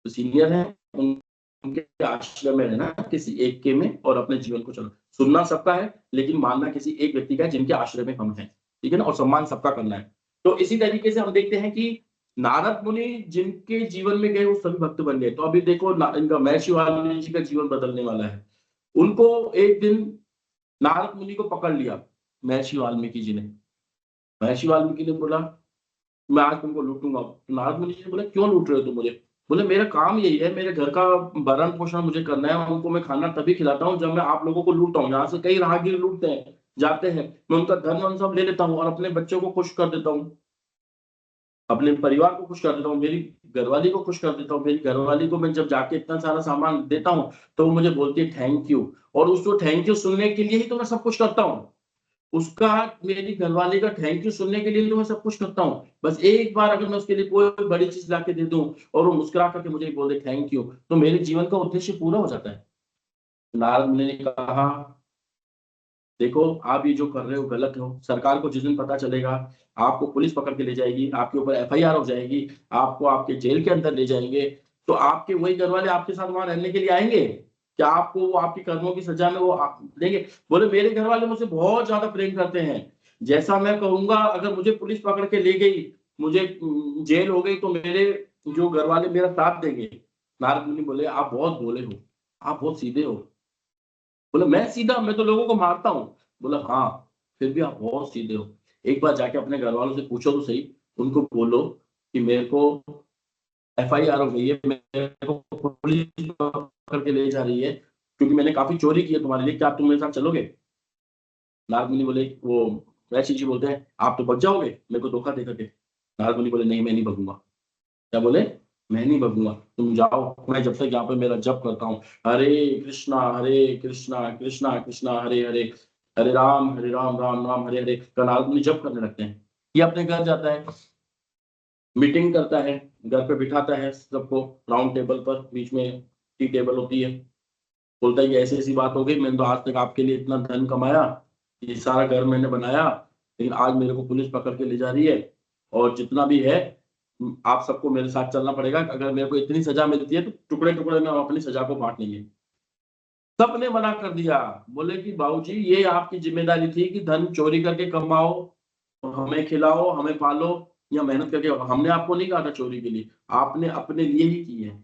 सीनियर हैं, उनके आश्रय में रहना, किसी एक के में, और अपने जीवन को चलाना। सुनना सबका है लेकिन मानना किसी एक व्यक्ति का है जिनके आश्रय में हम हैं, ठीक है ना, और सम्मान सबका करना है। तो इसी तरीके से हम देखते हैं कि नारद मुनि जिनके जीवन में गए वो सभी भक्त बन गए। तो अभी देखो इनका महर्षि वाल्मीकि जी का जीवन बदलने वाला है। उनको एक दिन नारद मुनि को पकड़ लिया महर्षि वाल्मीकि जी ने। महर्षि वाल्मीकि ने बोला मैं आज तुमको लूटूंगा। तो नारद मुनि जी ने बोला क्यों लूट रहे हो तुम मुझे? बोले मेरा काम यही है, मेरे घर का भरण पोषण मुझे करना है, उनको मैं खाना तभी खिलाता हूँ जब मैं आप लोगों को लूटता हूँ। यहाँ से कई राहगीर लूटते हैं, जाते हैं, मैं उनका धन वन सब ले लेता हूँ और अपने बच्चों को खुश कर देता हूँ, अपने परिवार को खुश कर देता हूँ, मेरी घरवाली को खुश कर देता हूँ। मेरी घरवाली को मैं जब जाके इतना सारा सामान देता हूँ तो वो मुझे बोलती है थैंक यू, और उसको थैंक यू सुनने के लिए ही तो मैं सब कुछ करता हूँ। उसका, मेरी घरवाली का थैंक यू सुनने के लिए तो मैं सब कुछ करता हूँ। बस एक बार अगर मैं उसके लिए कोई बड़ी चीज लाके दे दूं और वो मुस्कुरा करके मुझे बोल दे थैंक यू, तो मेरे जीवन का उद्देश्य पूरा हो जाता है। नारद मुनि ने कहा देखो आप ये जो कर रहे हो गलत हो। सरकार को जिस दिन पता चलेगा आपको पुलिस पकड़ के ले जाएगी, आपके ऊपर एफआईआर हो जाएगी, आपको आपके जेल के अंदर ले जाएंगे, तो आपके वही घरवाले आपके साथ वहां रहने के लिए आएंगे क्या? आपको वो आपकी कर्मों की सजा में वो आप देंगे? बोले मेरे घर वाले मुझसे बहुत ज्यादा प्रेम करते हैं, जैसा मैं कहूंगा अगर मुझे पुलिस पकड़ के ले गई, मुझे जेल हो गई, तो मेरे जो घर वाले मेरा साथ देंगे। नारद मुनि बोले आप बहुत भोले हो, आप बहुत सीधे हो। बोले मैं सीधा, मैं तो लोगों को मारता हूँ। बोला हाँ, फिर भी आप बहुत सीधे हो। एक बार जाके अपने घर वालों से पूछो तो सही, उनको बोलो कि मेरे को एफआईआर हो गई है, मेरे को पुलिस पकड़ के ले जा रही है क्योंकि मैंने काफी चोरी की है तुम्हारे लिए, क्या तुम मेरे साथ चलोगे? नारद मुनि बोले, वो वैश्य जी बोलते हैं आप तो बच जाओगे मेरे को धोखा दे करके। नारद मुनि बोले नहीं मैं नहीं भगूंगा। क्या बोले? मैं नहीं भगूंगा, तुम जाओ, मैं जब तक यहाँ पे मेरा जप करता हूँ हरे कृष्णा कृष्णा कृष्णा हरे हरे, हरे राम राम राम हरे हरे का नारद मुनि जप करने लगते हैं। ये अपने घर जाता है, मीटिंग करता है, घर पे बिठाता है सबको राउंड टेबल पर, बीच में टी टेबल होती है। बोलता है कि ऐसी ऐसी बात हो गई, मैंने तो आज तक आपके लिए इतना धन कमाया, ये सारा घर मैंने बनाया, लेकिन आज मेरे को पुलिस पकड़ के ले जा रही है, और जितना भी है आप सबको मेरे साथ चलना पड़ेगा। अगर मेरे को इतनी सजा मिलती है तो टुकड़े टुकड़े में हम अपनी सजा को बांट लेंगे। सबने मना कर दिया, बोले कि बाबूजी ये आपकी जिम्मेदारी थी कि धन चोरी करके कमाओ, हमें खिलाओ, हमें पालो, या मेहनत करके। हमने आपको नहीं कहा था चोरी के लिए, आपने अपने लिए ही की है।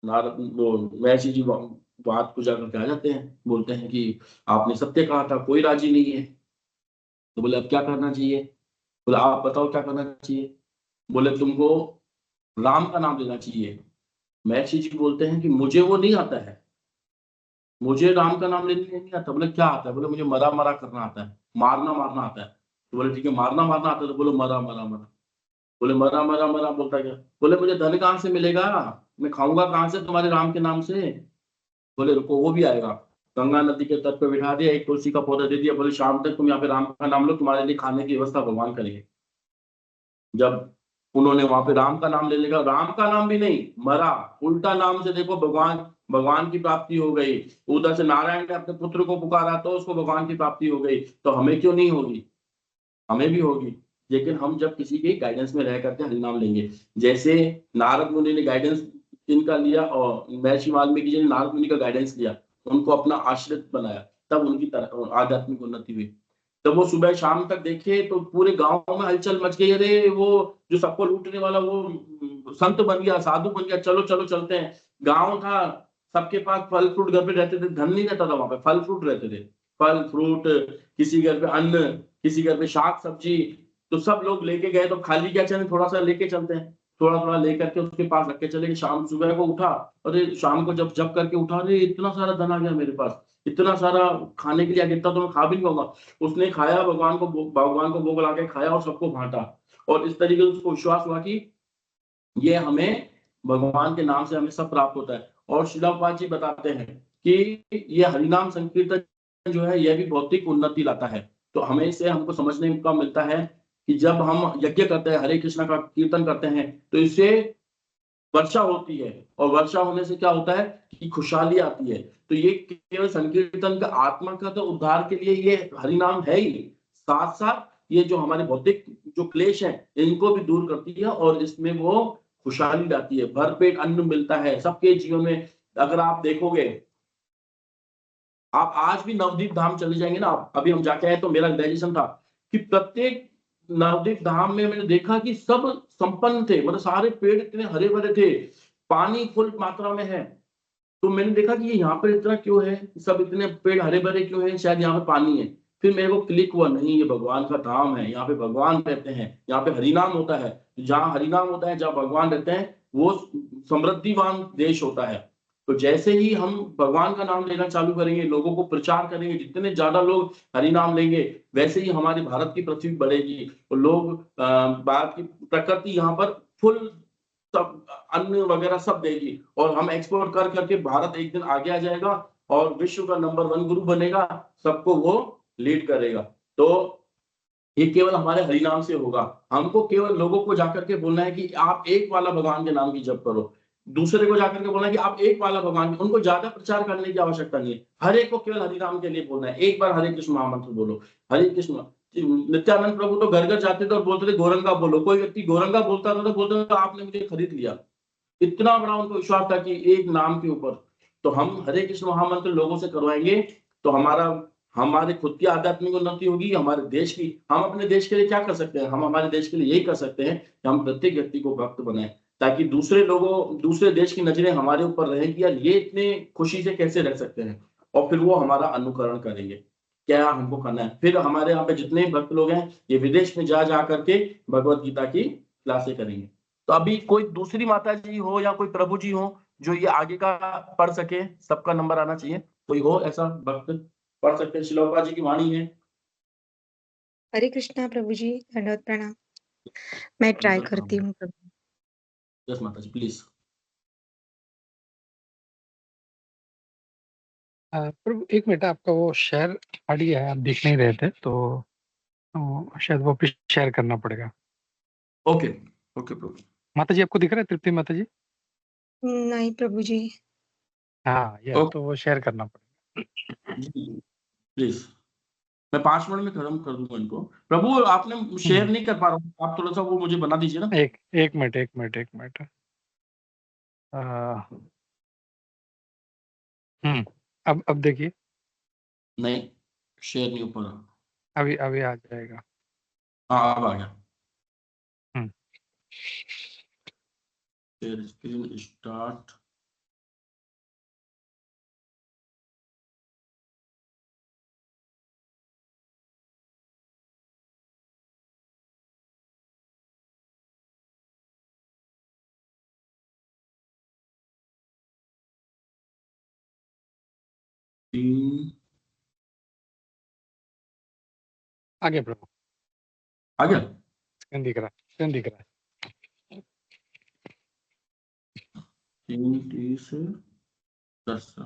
नारद वो महर्षि जी बात को जाकर के आ जाते हैं, बोलते हैं कि आपने सत्य कहा था, कोई राजी नहीं है। तो बोले अब क्या करना चाहिए? बोले आप बताओ क्या करना चाहिए? बोले तुमको राम का नाम लेना चाहिए। महर्षि जी बोलते हैं कि मुझे वो नहीं आता है, मुझे राम का नाम लेने नहीं आता। बोले क्या आता है? बोले मुझे मरा मरा करना आता है, मारना मारना आता है। तो बोले ठीक है, मारना मारना आता है? तो बोलो मरा मरा मरा। बोले मरा मरा मरा बोलता क्या? बोले मुझे धन कहाँ से मिलेगा, मैं खाऊंगा कहाँ से तुम्हारे राम के नाम से? बोले रुको वो भी आएगा। गंगा नदी के तट पे बिठा दिया, एक तुलसी का पौधा दे दिया, बोले शाम तक तुम यहाँ पे राम का नाम लो, तुम्हारे लिए खाने की व्यवस्था भगवान करेंगे। जब उन्होंने वहां पे राम का नाम लेने का, राम का नाम भी नहीं, मरा, उल्टा नाम से देखो भगवान की प्राप्ति हो गई। उधर से नारायण ने अपने पुत्र को पुकारा तो उसको भगवान की प्राप्ति हो गई। तो हमें क्यों नहीं होगी? हमें भी होगी, लेकिन हम जब किसी के गाइडेंस में रह करके हरिनाम लेंगे। जैसे नारद मुनि ने गाइडेंस इनका लिया और महर्षि वाल्मीकि जी ने नारद मुनि का गाइडेंस लिया, उनको अपना आश्रित बनाया, तब उनकी आध्यात्मिक उन्नति हुई। जब वो सुबह शाम तक देखे तो पूरे गांव में हलचल मच गई, अरे वो जो सबको लूटने वाला वो संत बन गया, साधु बन गया, चलो चलो चलते हैं। गांव था, सबके पास फल फ्रूट घर पे रहते थे, धन नहीं रहता था वहां पे, फल फ्रूट रहते थे, फल फ्रूट, किसी घर पे अन्न, किसी घर पे शाक सब्जी, तो सब लोग लेके गए। तो खाली क्या चले, थोड़ा सा लेके चलते हैं, थोड़ा थोड़ा लेकर के उसके पास रख के चले गए। शाम सुबह को उठा, अरे शाम को जब जब करके उठा, अरे इतना सारा धन आ गया मेरे पास, इतना सारा खाने के लिए, इतना तो मैं खा भी नहीं पाऊंगा। उसने खाया, भगवान को भोग ला के खाया और सबको बांटा, और इस तरीके से उसको विश्वास हुआ कि ये हमें भगवान के नाम से हमें सब प्राप्त होता है। और श्रील प्रभुपाद जी बताते हैं कि ये हरिनाम संकीर्तन जो है यह भी भौतिक उन्नति लाता है। तो हमें इसे हमको समझने का मिलता है कि जब हम यज्ञ करते हैं, हरे कृष्णा का कीर्तन करते हैं, तो इससे वर्षा होती है, और वर्षा होने से क्या होता है कि खुशहाली आती है। तो ये केवल संकीर्तन का आत्मा का तो उद्धार के लिए ये हरिनाम है ही, साथ साथ ये जो हमारे भौतिक जो क्लेश है इनको भी दूर करती है, और इसमें वो खुशहाली लाती है, भरपेट अन्न मिलता है सबके जीवन में। अगर आप देखोगे, आप आज भी नवदीप धाम चले जाएंगे ना, अभी हम जाके आए तो मेरा ग्रेजुएशन था कि प्रत्येक नवदीप धाम में मैंने देखा कि सब संपन्न थे, मतलब सारे पेड़ इतने हरे भरे थे, पानी फुल मात्रा में है। तो मैंने देखा कि ये यहाँ पर इतना क्यों है, सब इतने पेड़ हरे भरे क्यों है, शायद यहाँ पे पानी है। फिर मेरे को क्लिक हुआ, नहीं ये भगवान का धाम है, यहाँ पे भगवान रहते हैं, यहाँ पे हरिनाम होता है। जहाँ हरिनाम होता है, जहाँ भगवान रहते हैं, वो समृद्धिवान देश होता है। तो जैसे ही हम भगवान का नाम लेना चालू करेंगे, लोगों को प्रचार करेंगे, जितने ज्यादा लोग हरिनाम लेंगे, वैसे ही हमारे भारत की पृथ्वी बढ़ेगी, और लोग भारत की प्रकृति यहाँ पर फुल सब अन्न वगैरह सब देगी, और हम एक्सपोर्ट कर करके भारत एक दिन आगे आ जाएगा और विश्व का नंबर 1 गुरु बनेगा, सबको वो लीड करेगा। तो ये केवल हमारे हरिनाम से होगा। हमको केवल लोगों को जाकर के बोलना है कि आप एक वाला भगवान के नाम की जप करो, दूसरे को जाकर के बोलना है कि आप एक वाला भगवान, उनको ज्यादा प्रचार करने की आवश्यकता नहीं है, हर एक को केवल हरिनाम के लिए बोलना है। एक बार हरे कृष्ण महामंत्र बोलो, हरे कृष्ण। नित्यानंद प्रभु तो घर घर जाते थे और बोलते थे गौरंगा बोलो, कोई व्यक्ति गौरंगा बोलता था तो बोलते थे आपने मुझे खरीद लिया। इतना बड़ा उनको विश्वास था कि एक नाम के ऊपर। तो हम हरे कृष्ण महामंत्र लोगों से करवाएंगे तो हमारे खुद की आध्यात्मिक उन्नति होगी, हमारे देश की। हम अपने देश के लिए क्या कर सकते हैं, हम हमारे देश के लिए यही कर सकते हैं कि हम प्रत्येक व्यक्ति को भक्त बनाएं, ताकि दूसरे देश की नजरें हमारे ऊपर रहे कि यार ये इतने खुशी से कैसे रह सकते हैं, और फिर वो हमारा अनुकरण करेंगे। क्या हमको करना है, फिर हमारे यहाँ पे जितने भक्त लोग हैं ये विदेश में जा करके भगवत गीता की क्लासें करेंगे। तो अभी कोई दूसरी माता जी हो या कोई प्रभु जी हो जो ये आगे का पढ़ सके, सबका नंबर आना चाहिए, कोई हो ऐसा भक्त पढ़ सकते हैं। श्रील प्रभुपाद जी की वाणी है। हरे कृष्णा प्रभु जी, दंडवत प्रणाम। मैं ट्राई करती हूँ प्रभु। यस माता जी प्लीज। प्रभु एक मिनट, आपका वो शेयर आड़ी है, आप दिख नहीं रहे थे, तो शायद वो भी शेयर करना पड़ेगा। ओके ओके प्रभु। माता जी आपको दिख रहा है तृप्ति माता जी? नहीं प्रभु जी। हाँ ये तो वो शेयर करना पड़ेगा प्लीज। मैं 5 मिनट में खत्म कर दूंगा इनको। प्रभु आपने शेयर नहीं कर पा रहा हूँ, आप थोड़ा सा वो मुझे बना दीजिए ना। एक मिनट। अब देखिए। नहीं शेयर नहीं हो पा रहा। अभी आ जाएगा। हाँ अब आ गया। Share screen start. आगे प्रभु आ गया। स्क्रीन दिख रहा है। 3 30 10 3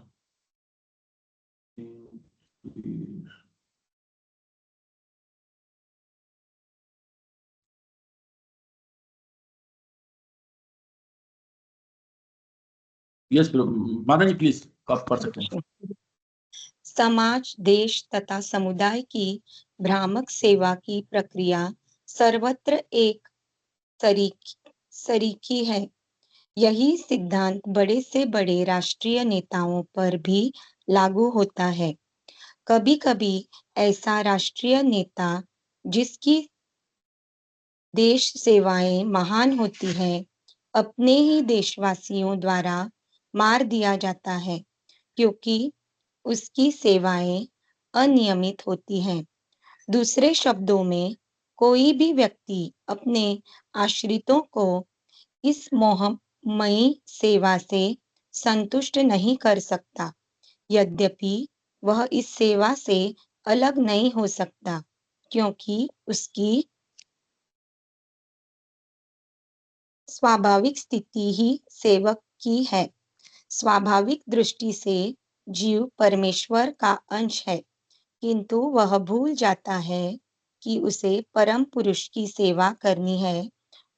30 यस माता जी प्लीज आप पढ़ सकते हैं। समाज, देश तथा समुदाय की भ्रामक सेवा की प्रक्रिया सर्वत्र एक सरीखी है। यही सिद्धांत बड़े से बड़े राष्ट्रीय नेताओं पर भी लागू होता है। कभी कभी ऐसा राष्ट्रीय नेता जिसकी देश सेवाएं महान होती हैं, अपने ही देशवासियों द्वारा मार दिया जाता है क्योंकि उसकी सेवाएं अनियमित होती हैं। दूसरे शब्दों में, कोई भी व्यक्ति अपने आश्रितों को इस मोहमयी सेवा से संतुष्ट नहीं कर सकता, यद्यपि वह इस सेवा से अलग नहीं हो सकता क्योंकि उसकी स्वाभाविक स्थिति ही सेवक की है। स्वाभाविक दृष्टि से जीव परमेश्वर का अंश है, किंतु वह भूल जाता है कि उसे परम पुरुष की सेवा करनी है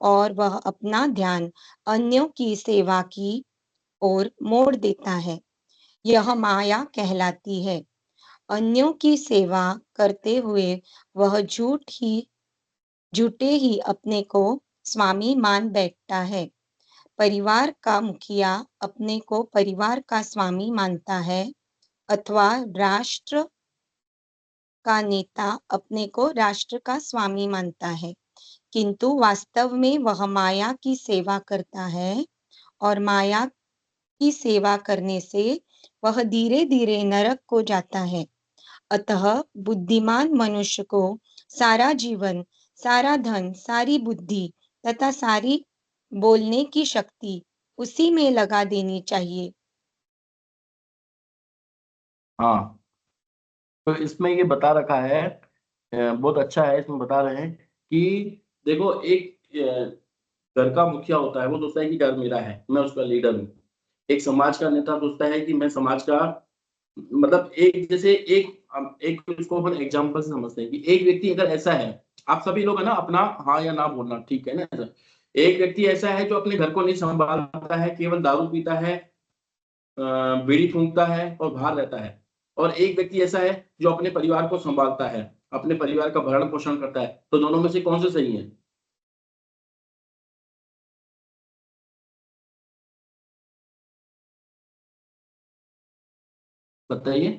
और वह अपना ध्यान अन्यों की सेवा की ओर मोड़ देता है। यह माया कहलाती है। अन्यों की सेवा करते हुए वह झूठे ही अपने को स्वामी मान बैठता है। परिवार का मुखिया अपने को परिवार का स्वामी मानता है अथवा राष्ट्र का नेता अपने को राष्ट्र का स्वामी मानता है, किंतु वास्तव में वह माया की सेवा करता है और माया की सेवा करने से वह धीरे धीरे नरक को जाता है। अतः बुद्धिमान मनुष्य को सारा जीवन, सारा धन, सारी बुद्धि तथा सारी बोलने की शक्ति उसी में लगा देनी चाहिए। हाँ, तो इसमें ये बता रखा है, बहुत अच्छा है। इसमें बता रहे हैं कि देखो, एक घर का मुखिया होता है, वो सोचता है कि घर मेरा है, मैं उसका लीडर हूँ। एक समाज का नेता सोचता है कि मैं समाज का, मतलब एक जैसे एक उसको अपन एग्जांपल से समझते हैं कि एक व्यक्ति अगर ऐसा है, आप सभी लोग है ना अपना हाँ या ना बोलना, ठीक है ना। एक व्यक्ति ऐसा है जो अपने घर को नहीं संभालता है, केवल दारू पीता है, बीड़ी फूंकता है और बाहर रहता है। और एक व्यक्ति ऐसा है जो अपने परिवार को संभालता है, अपने परिवार का भरण पोषण करता है। तो दोनों में से कौन से सही है? बताइए।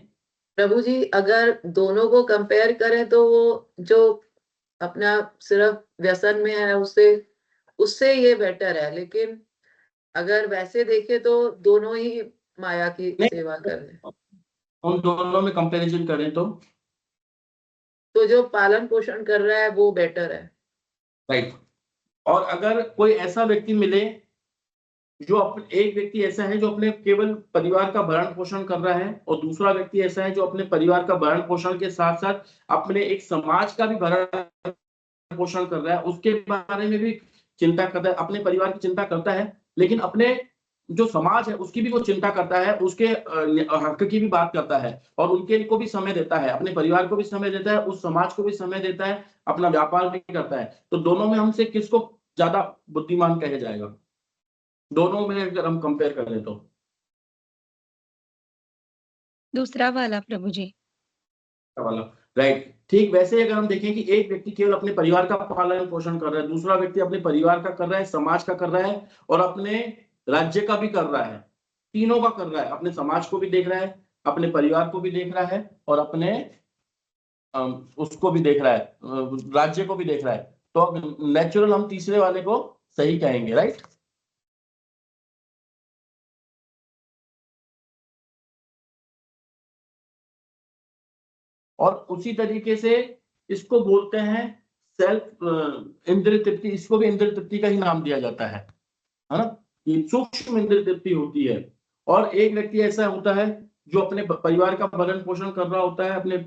प्रभु जी, अगर दोनों को कंपेयर करें तो वो जो अपना सिर्फ व्यसन में है उससे ये बेटर है, लेकिन अगर वैसे देखे तो दोनों ही माया की सेवा कर रहे हैं। उन दोनों में कंपैरिजन करें तो जो पालन पोषण कर रहा है वो बेटर है। राइट। और अगर कोई ऐसा व्यक्ति मिले जो एक व्यक्ति ऐसा है जो अपने केवल परिवार का भरण पोषण कर रहा है, और दूसरा व्यक्ति ऐसा है जो अपने परिवार का भरण पोषण के साथ साथ अपने एक समाज का भी भरण पोषण कर रहा है, उसके बारे में भी चिंता करता है, अपने परिवार की चिंता करता है, लेकिन अपने जो समाज है उसकी भी वो चिंता करता है, उसके हक की भी बात करता है, और उनके को भी समय देता है, अपने परिवार को भी समय देता है, उस समाज को भी समय देता है, अपना व्यापार भी करता है। तो दोनों में हमसे किसको ज्यादा बुद्धिमान कहा जाएगा? दोनों में अगर हम कंपेयर करें तो दूसरा वाला प्रभु जी। वाला, राइट। ठीक वैसे ही अगर हम देखें कि एक व्यक्ति केवल अपने परिवार का पालन पोषण कर रहा है, दूसरा व्यक्ति अपने परिवार का कर रहा है, समाज का कर रहा है, और अपने राज्य का भी कर रहा है, तीनों का कर रहा है, अपने समाज को भी देख रहा है, अपने परिवार को भी देख रहा है, और अपने उसको भी देख रहा है, राज्य को भी देख रहा है, तो नेचुरल हम तीसरे वाले को सही कहेंगे, राइट। और उसी तरीके से इसको बोलते हैं सेल्फ इंद्रिय तृप्ति, इसको भी इंद्रिय तृप्ति का ही नाम दिया जाता है ना। ये सूक्ष्म इंद्रिय तृप्ति होती है। और एक व्यक्ति ऐसा होता है जो अपने परिवार का भरण पोषण कर रहा होता है, अपने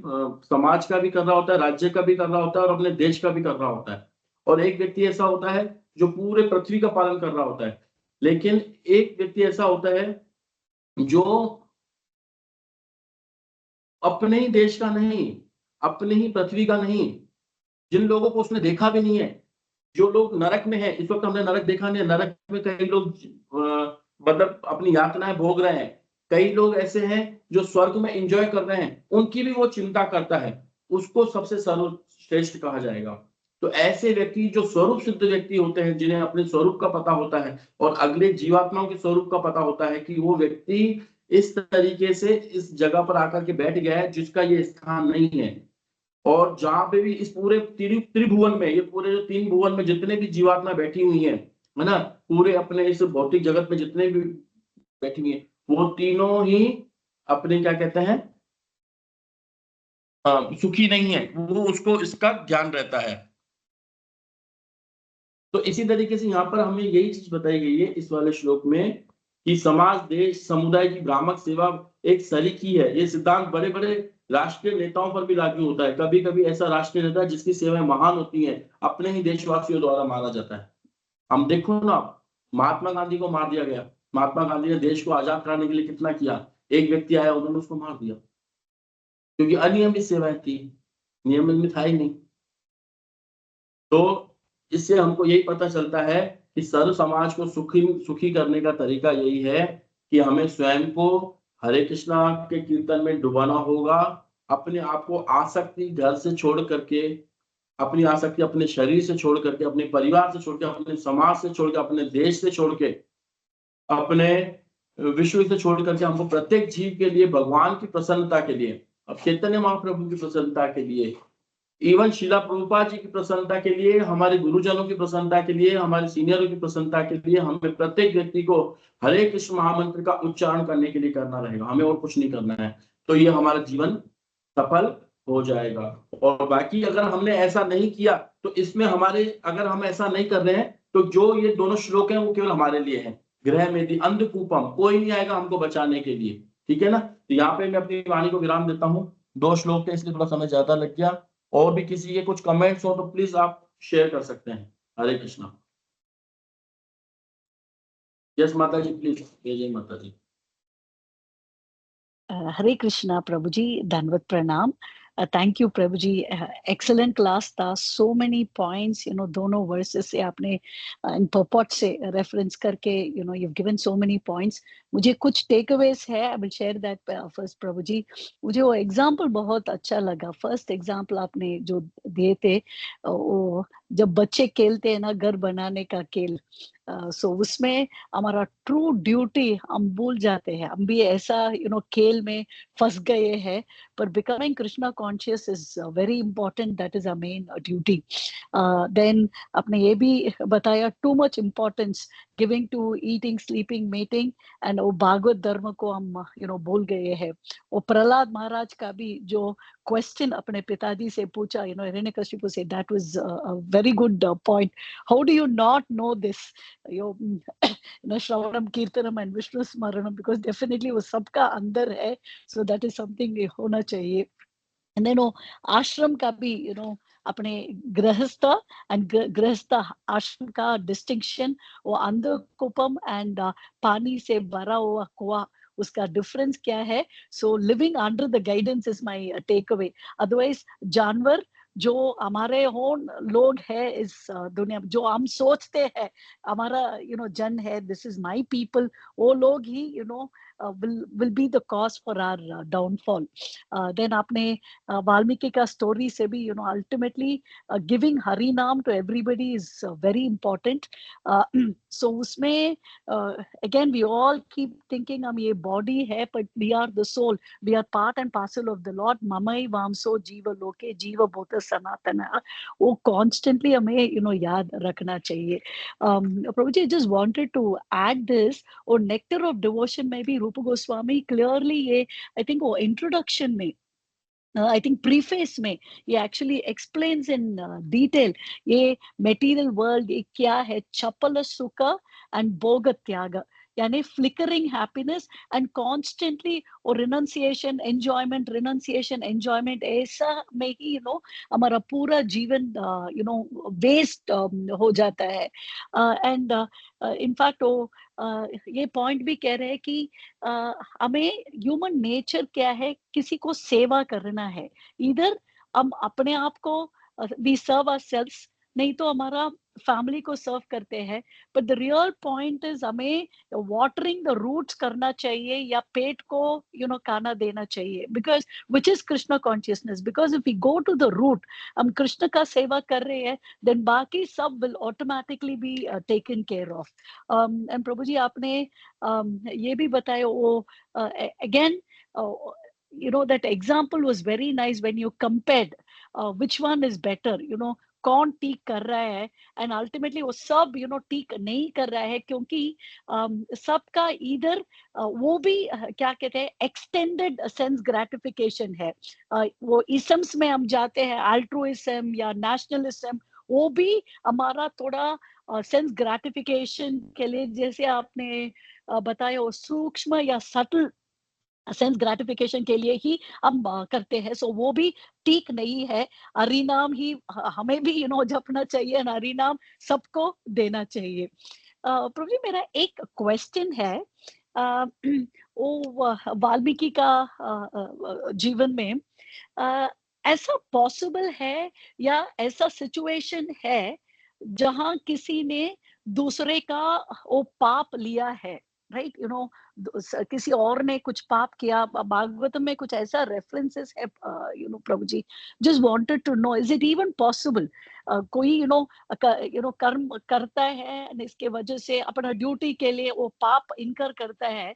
समाज का भी कर रहा होता है, राज्य का भी कर रहा होता है, और अपने देश का भी कर रहा होता है। और एक व्यक्ति ऐसा होता है जो पूरे पृथ्वी का पालन कर रहा होता है। लेकिन एक व्यक्ति ऐसा होता है जो अपने ही देश का नहीं, अपने ही पृथ्वी का नहीं, जिन लोगों को उसने देखा भी नहीं है, जो लोग नरक में है, इस वक्त हमने नरक देखा नहीं है, नरक में कई लोग मतलब अपनी यातनाएं भोग रहे हैं, कई लोग ऐसे हैं जो स्वर्ग में एंजॉय कर रहे हैं, उनकी भी वो चिंता करता है, उसको सबसे सर्वश्रेष्ठ कहा जाएगा। तो ऐसे व्यक्ति जो स्वरूप सिद्ध व्यक्ति होते हैं, जिन्हें अपने स्वरूप का पता होता है और अगले जीवात्माओं के स्वरूप का पता होता है कि वो व्यक्ति इस तरीके से इस जगह पर आकर के बैठ गया है जिसका ये स्थान नहीं है, और जहां पे भी इस पूरे त्रिभुवन में, ये पूरे जो 3 भुवन में जितने भी जीवात्मा बैठी हुई है ना, पूरे अपने इस भौतिक जगत में जितने भी बैठी हुई है, वो तीनों ही अपने क्या कहते हैं, सुखी नहीं है, वो उसको इसका ज्ञान रहता है। तो इसी तरीके से यहाँ पर हमें यही चीज बताई गई है इस वाले श्लोक में कि समाज, देश, समुदाय की भ्रामक सेवा एक सरीखी है। ये सिद्धांत बड़े बड़े राष्ट्रीय नेताओं पर भी लागू होता है। कभी कभी ऐसा राष्ट्रीय नेता जिसकी सेवाएं महान होती हैं, अपने ही देशवासियों द्वारा मारा जाता है। हम देखो ना, महात्मा गांधी को मार दिया गया। महात्मा गांधी ने देश को आजाद कराने के लिए कितना किया, एक व्यक्ति आया, उन्होंने उसको मार दिया क्योंकि अनियमित सेवाएं थी, नियमित में था ही नहीं। तो इससे हमको यही पता चलता है कि सर्व समाज को सुखी करने का तरीका यही है कि हमें स्वयं को हरे कृष्णा के कीर्तन में डुबाना होगा। अपने आप को आसक्ति घर से छोड़ करके, अपनी आसक्ति अपने शरीर से छोड़ करके, अपने परिवार से छोड़ के, अपने समाज से छोड़ के, अपने देश से छोड़ के, अपने विश्व से छोड़ करके हमको प्रत्येक जीव के लिए भगवान की प्रसन्नता के लिए, अब चैतन्य महाप्रभु की प्रसन्नता के लिए, इवन शिला प्रभुपाद जी की प्रसन्नता के लिए, हमारे गुरुजनों की प्रसन्नता के लिए, हमारे सीनियरों की प्रसन्नता के लिए, हमें प्रत्येक व्यक्ति को हरे कृष्ण महामंत्र का उच्चारण करने के लिए करना रहेगा। हमें और कुछ नहीं करना है, तो ये हमारा जीवन सफल हो जाएगा। और बाकी अगर हमने ऐसा नहीं किया तो इसमें हमारे, अगर हम ऐसा नहीं कर रहे हैं तो जो ये दोनों श्लोक हैं वो केवल हमारे लिए हैं। गृह में अंधकूपम, कोई नहीं आएगा हमको बचाने के लिए, ठीक है ना। तो यहाँ पे मैं अपनी वाणी को विराम देता हूँ। 2 श्लोक थे इसलिए थोड़ा समय ज्यादा लग गया। और भी किसी के कुछ कमेंट्स हो तो प्लीज आप शेयर कर सकते हैं। हरे कृष्णा। यस माता जी, प्लीज। जय माता जी। हरे कृष्णा प्रभु जी, धन्यवाद, प्रणाम। थैंक यू प्रभु जी, एक्सेलेंट क्लास था। सो मेनी पॉइंट्स, दोनों वर्सेस से आपने इन पर्पॉट से रेफरेंस करके you given so many points. मुझे कुछ टेक अवेज है, I will share that first प्रभु जी। मुझे वो एग्जाम्पल बहुत अच्छा लगा। फर्स्ट एग्जाम्पल आपने जो दिए थे, वो जब बच्चे खेलते हैं ना घर बनाने का खेल, सो उसमें हमारा ट्रू ड्यूटी हम भूल जाते हैं। हम भी ऐसा खेल में फंस गए हैं, पर becoming Krishna conscious is very important, that is a main duty. Then आपने ये भी बताया too much importance giving to eating, sleeping, mating, and वो भागवत धर्म को हम भूल गए हैं। वो प्रहलाद महाराज का भी जो क्वेश्चन अपने पिताजी से पूछा, हिरण्यकशिपु से, that was a very good point. How do you not know this, श्रवणम कीर्तनम एंड विष्णु स्मरणम, बिकॉज डेफिनेटली वो सबका अंदर है। सो दैट इज समथिंग होना चाहिए। एंड देन वो आश्रम का भी अपने गृहस्थ एंड गृहस्थ आश्रम का डिस्टिंक्शन, वो अंधकूपम एंड पानी से भरा हुआ कुआं, उसका डिफरेंस क्या है। So living under the guidance is my take away. Otherwise जानवर जो हमारे होन लोग है इस दुनिया में, जो हम सोचते हैं हमारा जन है, दिस इज माय पीपल, वो लोग ही will be the cause for our downfall. Then आपने वाल्मीकि का स्टोरी से भी ultimately giving हरि नाम to everybody is very important. So उसमें again we all keep thinking हम ये body है, but we are the soul, we are part and parcel of the Lord. ममई वामसो जीव लोके जीव भूत सनातन, वो constantly हमें याद रखना चाहिए। प्रभु जी, just wanted to add this, और नेक्टर ऑफ डिवोशन में भी रूप गोस्वामी क्लियरली ये, आई थिंक वो इंट्रोडक्शन में, आई थिंक प्रीफेस में, ये एक्चुअली एक्सप्लेन्स इन डिटेल ये मेटीरियल वर्ल्ड ये क्या है, चपल सुख एंड भोग त्याग, यानी फ्लिकरिंग हैप्पीनेस एंड कॉन्स्टेंटली और रिनंसिएशन एंजॉयमेंट, रिनंसिएशन एंजॉयमेंट, ऐसा में ही हमारा पूरा जीवन वेस्ट हो जाता है। एंड इनफैक्ट वो ये पॉइंट भी कह रहे हैं कि हमें ह्यूमन नेचर क्या है, किसी को सेवा करना है। इधर हम अपने आप को वी सर्व आवरसेल्व्स, नहीं तो हमारा फैमिली को सर्व करते हैं। But the real point is हमें वाटरिंग द रूट्स करना चाहिए या पेट को खाना देना चाहिए, because which is Krishna consciousness. Because if we go to the root, हम कृष्ण का सेवा कर रहे हैं, देन बाकी सब will automatically be taken care of. And प्रभु जी आपने ये भी बताया, वो again that example was very nice when you compared which one is better, कौन ठीक कर रहा है, एंड अल्टीमेटली वो सब ठीक नहीं कर रहा है, क्योंकि सबका इधर वो भी क्या कहते हैं, एक्सटेंडेड सेंस ग्रेटिफिकेशन है। वो इसम्स में हम जाते हैं, अल्ट्रुइज्म या नेशनलिज्म, वो भी हमारा थोड़ा सेंस ग्रेटिफिकेशन के लिए, जैसे आपने बताया, वो सूक्ष्म या सटल सेंस ग्रेटिफिकेशन के लिए ही हम करते हैं। सो वो भी ठीक नहीं है। हरिनाम ही हमें भी जपना चाहिए, और हरिनाम सबको देना चाहिए। प्रभु जी मेरा एक क्वेश्चन है, वो वाल्मीकि का जीवन में ऐसा पॉसिबल है या ऐसा सिचुएशन है जहां किसी ने दूसरे का वो पाप लिया है, राइट? किसी और ने कुछ पाप किया, भागवत में कुछ ऐसा रेफरेंसेस है, प्रभु जी, just wanted to know, is it even possible? कोई कर्म करता है and इसके वजह से अपना ड्यूटी के लिए वो पाप इनकर करता है,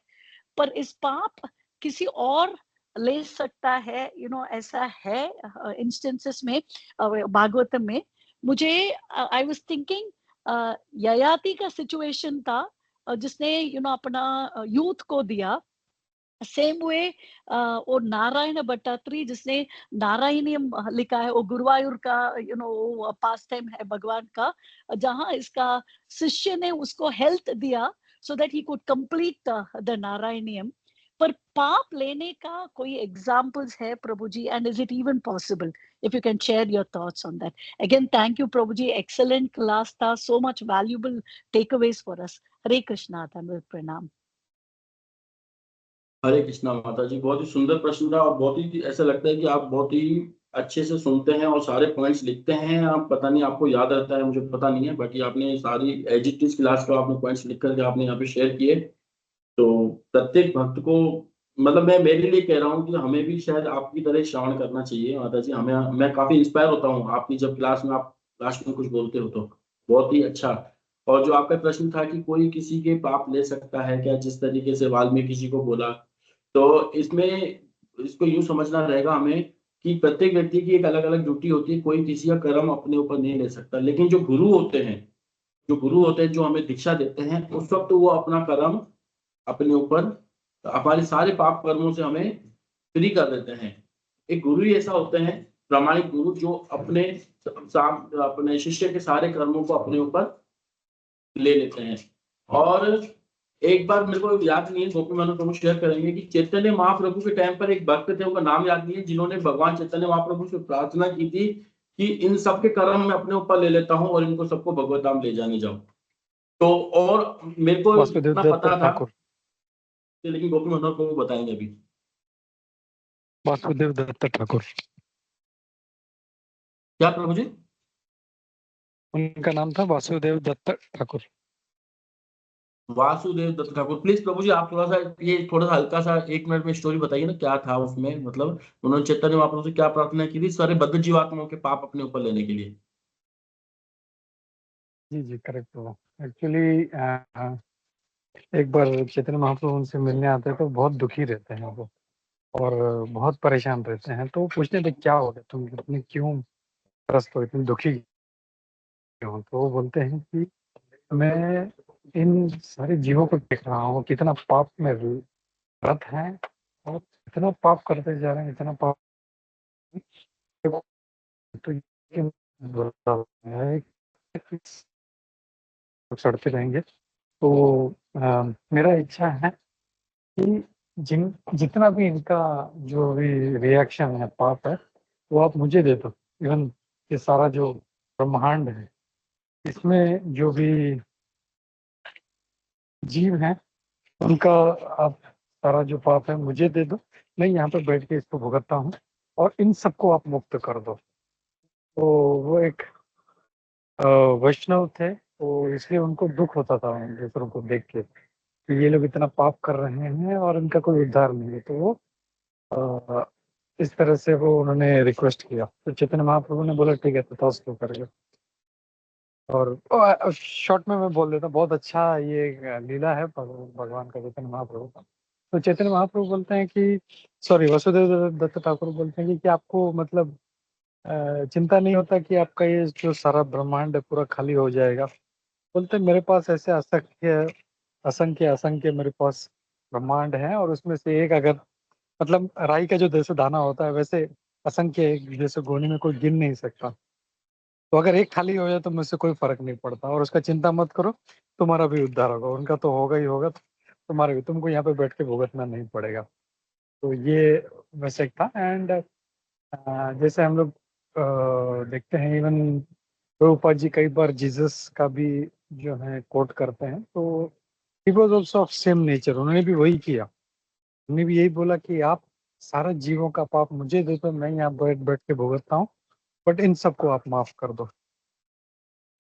पर इस पाप किसी और ले सकता है, ऐसा है इंस्टेंसेस में भागवतम में। मुझे आई वाज थिंकिंग ययाति का सिचुएशन था, जिसने अपना यूथ को दिया। सेम वे वो नारायण भट्टात्री जिसने नारायणीयम लिखा है, वो गुरुवायूर का पास टाइम है भगवान का, जहां इसका शिष्य ने उसको हेल्थ दिया so that he could complete the Narayaneeyam. पर पाप लेने का कोई एग्जाम्पल्स है प्रभु जी, and is it even possible? If you can share your thoughts on that. Again thank you प्रभु जी, एक्सेलेंट क्लास था, so much valuable takeaways for us. Hare Krishna, धन्यवाद, प्रणाम। हरे कृष्णा माता जी, बहुत ही सुंदर प्रश्न था, और बहुत ही ऐसा लगता है कि आप बहुत ही अच्छे से सुनते हैं और सारे पॉइंट्स लिखते हैं। आप पता नहीं आपको याद रहता है, मुझे पता नहीं है, बट ये आपने सारी एज इट इज क्लास को आपने पॉइंट्स लिख करके आपने यहाँ पे शेयर किए। तो प्रत्येक भक्त को, मतलब मैं मेरे लिए कह रहा हूँ कि हमें भी शायद आपकी तरह श्रवण करना चाहिए माता जी। हमें, मैं काफी इंस्पायर होता हूँ आपकी जब क्लास में आप लास्ट में कुछ बोलते हो, तो बहुत ही अच्छा। और जो आपका प्रश्न था कि कोई किसी के पाप ले सकता है क्या, जिस तरीके से वाल्मीकि जी को बोला, तो इसमें इसको यूं समझना रहेगा हमें कि प्रत्येक व्यक्ति की एक अलग अलग ड्यूटी होती है, कोई किसी का कर्म अपने ऊपर नहीं ले सकता। लेकिन जो गुरु होते हैं, जो हमें दीक्षा देते हैं, उस वक्त वो अपना कर्म अपने ऊपर, हमारे सारे पाप कर्मों से हमें फ्री कर देते हैं। एक गुरु ही ऐसा होते हैं, प्रामाणिक गुरु, जो अपने शिष्य के सारे कर्मों को अपने ऊपर ले लेते हैं। और एक बार मेरे को याद नहीं है, गोपी मानव प्रभु शेयर करेंगे कि चैतन्य महाप्रभु के टाइम पर एक भक्त थे, उनका नाम याद नहीं है, जिन्होंने भगवान चैतन्य महाप्रभु से प्रार्थना की थी कि इन सबके कर्म मैं अपने ऊपर ले लेता हूँ और इनको सबको भगवत धाम ले जाने जाऊं। तो और मेरे को वासुदेव इतना दत्त पता था, ठाकुर, लेकिन गोपी मानव प्रभु बताएंगे अभी। वासुदेव दत्त ठाकुर, क्या प्रभु जी? उनका नाम था वासुदेव दत्त ठाकुर। वासुदेव दत्त ठाकुर। प्लीज प्रभु जी आप थोड़ा सा हल्का सा 1 मिनट में स्टोरी बताइए ना, क्या था उसमें, मतलब उन्होंने चैतन्य महाप्रभु से क्या प्रार्थना की थी सारे बद्ध जीवात्माओं के पाप अपने ऊपर लेने के लिए? जी जी करेक्ट। तो एक्चुअली एक बार चैतन्य महाप्रभु उनसे मिलने आते हैं तो बहुत दुखी रहते हैं वो, और बहुत परेशान रहते हैं। तो पूछते थे क्या हो गया, तुम इतने क्यों त्रस्त हो, इतने दुखी क्यों? तो वो बोलते हैं कि मैं इन सारे जीवों को देख रहा हूँ, कितना पाप में रत है, और इतना पाप करते जा रहे हैं, इतना पाप। तो ये बुरा है, सड़ते रहेंगे। तो मेरा इच्छा है कि जितना भी इनका जो भी रिएक्शन है, पाप है, वो आप मुझे दे दो। इवन ये सारा जो ब्रह्मांड है, इसमें जो भी जीव हैं, उनका आप सारा जो पाप है मुझे दे दो। मैं यहाँ पे बैठ के इसको भुगतता हूँ, और इन सबको आप मुक्त कर दो। तो वो एक वैष्णव थे, तो इसलिए उनको दुख होता था दूसरों को देख के कि ये लोग इतना पाप कर रहे हैं और इनका कोई उद्धार नहीं है। तो वो अ, इस तरह से वो उन्होंने रिक्वेस्ट किया, तो चैतन्य महाप्रभु ने बोला ठीक है तथास्तु करके। और शॉर्ट में मैं बोल देता हूँ, बहुत अच्छा ये लीला है भगवान का, चैतन्य महाप्रभु का। तो चैतन्य महाप्रभु बोलते हैं कि सॉरी वसुदेव दत्त ठाकुर बोलते हैं कि आपको मतलब चिंता नहीं होता कि आपका ये जो सारा ब्रह्मांड है पूरा खाली हो जाएगा। बोलते हैं मेरे पास ऐसे असंख्य असंख्य असंख्य मेरे पास ब्रह्मांड है, और उसमें से एक अगर मतलब राई का जो जैसे दाना होता है वैसे असंख्य एक जैसे गोनी में कोई गिन नहीं सकता। तो अगर एक खाली हो जाए तो मुझसे कोई फर्क नहीं पड़ता, और उसका चिंता मत करो, तुम्हारा भी उद्धार होगा, उनका तो होगा ही होगा, तुम्हारा भी, तुमको यहाँ पे बैठ के भुगतना नहीं पड़ेगा। तो ये वैसे एक था। एंड जैसे हम लोग देखते हैं, इवन प्रभुपाद जी कई बार जीसस का भी जो है कोट करते हैं, तो he was also of same nature, उन्होंने भी वही किया। उन्होंने भी यही बोला कि आप सारा जीवों का पाप मुझे दे दो, मैं यहाँ बैठ बैठ के भुगतता हूँ, बट इन सबको आप माफ कर दो।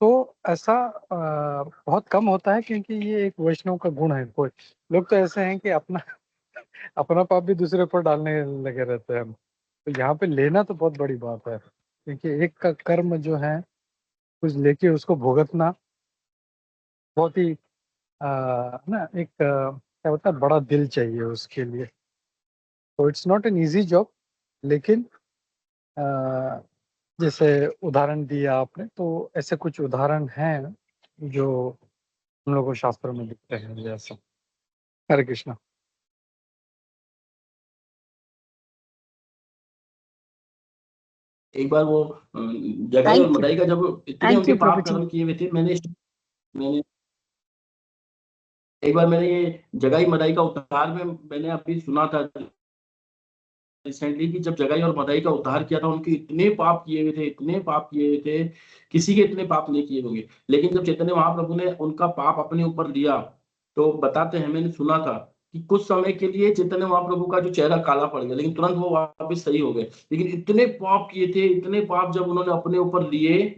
तो ऐसा बहुत कम होता है, क्योंकि ये एक वैष्णव का गुण है। कोई लोग तो ऐसे हैं कि अपना अपना पाप भी दूसरे पर डालने लगे रहते हैं। तो यहाँ पे लेना तो बहुत बड़ी बात है, क्योंकि एक का कर्म जो है कुछ लेके उसको भुगतना बहुत ही ना एक क्या होता है, बड़ा दिल चाहिए उसके लिए। तो it's not an easy job. लेकिन अ, जैसे उदाहरण दिया आपने, तो ऐसे कुछ उदाहरण हैं जो हम लोगों को शास्त्रों में दिखते हैं जैसा। हरे कृष्णा। एक बार वो जगाई और थैंक यू, मदाई का जब इतने थैंक उनके यू प्रभु पाप जी। कर्म किए हुए थे, मैंने एक बार मैंने ये जगाई मदाई का उद्धार में मैंने अभी सुना था रिसेंटली कि जब जगाई और मदाई का उद्धार किया था, उनके इतने पाप किए हुए थे, इतने पाप किए हुए थे, किसी के इतने पाप नहीं किए होंगे। लेकिन जब चैतन्य महाप्रभु ने उनका पाप अपने ऊपर लिया, तो बताते हैं, मैंने सुना था कि कुछ समय के लिए चैतन्य महाप्रभु का जो चेहरा काला पड़ गया, लेकिन तुरंत वो वापस सही हो गए। लेकिन इतने पाप किए थे, इतने पाप जब उन्होंने अपने ऊपर लिए,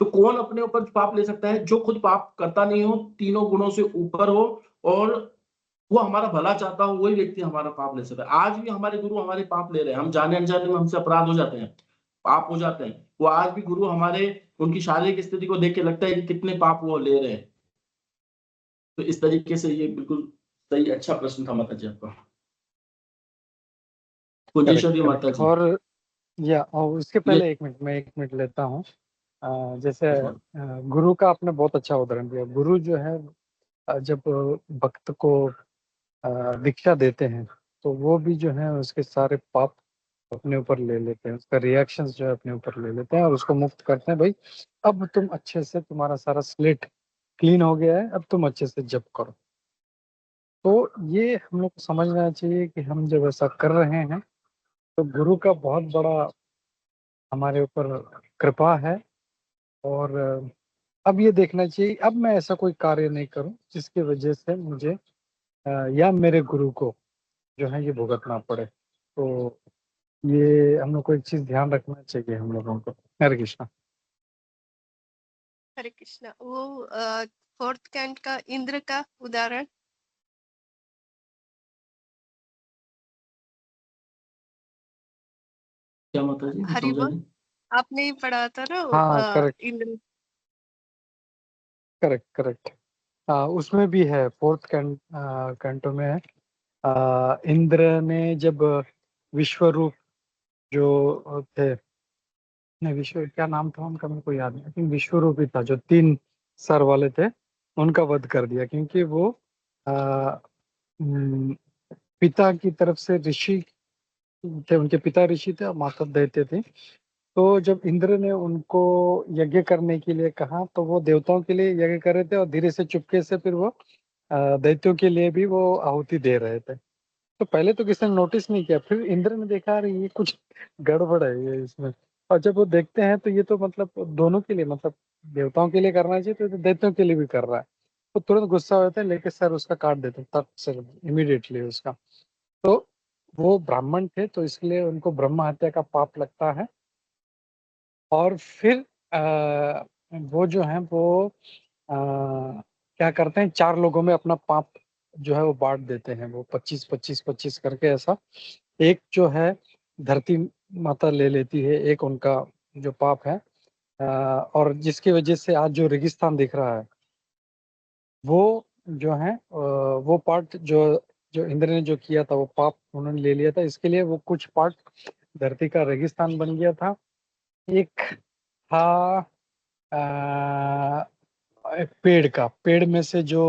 तो कौन अपने ऊपर पाप ले सकता है? जो खुद पाप करता नहीं हो, तीनों गुणों से ऊपर हो, और वो हमारा भला चाहता हो, वही व्यक्ति हमारा पाप ले सकता है। आज भी हमारे गुरु हमारे पाप ले रहे हैं, हम जाने अनजाने में हमसे अपराध हो जाते हैं, पाप हो जाते हैं। वो आज भी गुरु हमारे उनकी शारीरिक स्थिति को देख के लगता है कि कितने पाप वो ले रहे हैं। तो इस तरीके से ये बिल्कुल सही, अच्छा प्रश्न था माता जी आपका। करेक्ट कुंजेश्वरी माता करेक्ट। जी। और उसके ये पहले एक मिनट लेता हूँ। जैसे हाँ, गुरु का आपने बहुत अच्छा उदाहरण दिया। गुरु जो है जब भक्त को दीक्षा देते हैं, तो वो भी जो है उसके सारे पाप अपने ऊपर ले लेते हैं, उसका रिएक्शंस जो है अपने ऊपर ले लेते हैं और उसको मुक्त करते हैं। भाई अब तुम अच्छे से, तुम्हारा सारा स्लेट क्लीन हो गया है, अब तुम अच्छे से जप करो। तो ये हम लोग को समझना चाहिए कि हम जब ऐसा कर रहे हैं, तो गुरु का बहुत बड़ा हमारे ऊपर कृपा है। और अब ये देखना चाहिए, अब मैं ऐसा कोई कार्य नहीं करूं जिसकी वजह से मुझे या मेरे गुरु को जो है ये भुगतना पड़े। तो ये हम लोग को एक चीज ध्यान रखना चाहिए हम लोगों को। हरे कृष्णा। हरे कृष्णा। वो फोर्थ कैंट का इंद्र का उदाहरण। क्या माता जी, हरि समझा बोल। नहीं। आपने ही पढ़ा था ना वो, हाँ करेक्ट इंद्र। Correct correct. उसमें भी है, फोर्थ कैंटो में है। इंद्र ने जब विश्वरूप जो थे, नहीं विश्व क्या नाम था उनका मेरे को याद नहीं, लेकिन विश्वरूप ही था, जो 3 सर वाले थे, उनका वध कर दिया। क्योंकि वो आ, हम्म, पिता की तरफ से ऋषि थे, उनके पिता ऋषि थे और माता दैत्य थे। तो जब इंद्र ने उनको यज्ञ करने के लिए कहा, तो वो देवताओं के लिए यज्ञ कर रहे थे और धीरे से चुपके से फिर वो दैत्यों के लिए भी वो आहुति दे रहे थे। तो पहले तो किसी ने नोटिस नहीं किया, फिर इंद्र ने देखा अरे ये कुछ गड़बड़ है ये इसमें। और जब वो देखते हैं तो ये तो मतलब दोनों के लिए, मतलब देवताओं के लिए करना चाहिए, तो ये तो दैत्यों के लिए भी कर रहा है। तो तुरंत गुस्सा होता है, लेके सर उसका काट देते हैं, तट से इमीडिएटली उसका। तो वो ब्राह्मण थे, तो इसलिए उनको ब्रह्म हत्या का पाप लगता है। और फिर वो जो है वो क्या करते हैं, 4 लोगों में अपना पाप जो है वो बांट देते हैं, वो 25-25-25 करके ऐसा। एक जो है धरती माता ले लेती है, एक उनका जो पाप है, और जिसकी वजह से आज जो रेगिस्तान दिख रहा है, वो जो है वो पार्ट जो इंद्र ने जो किया था, वो पाप उन्होंने ले लिया था। इसके लिए वो कुछ पार्ट धरती का रेगिस्तान बन गया था। एक था एक पेड़ में से जो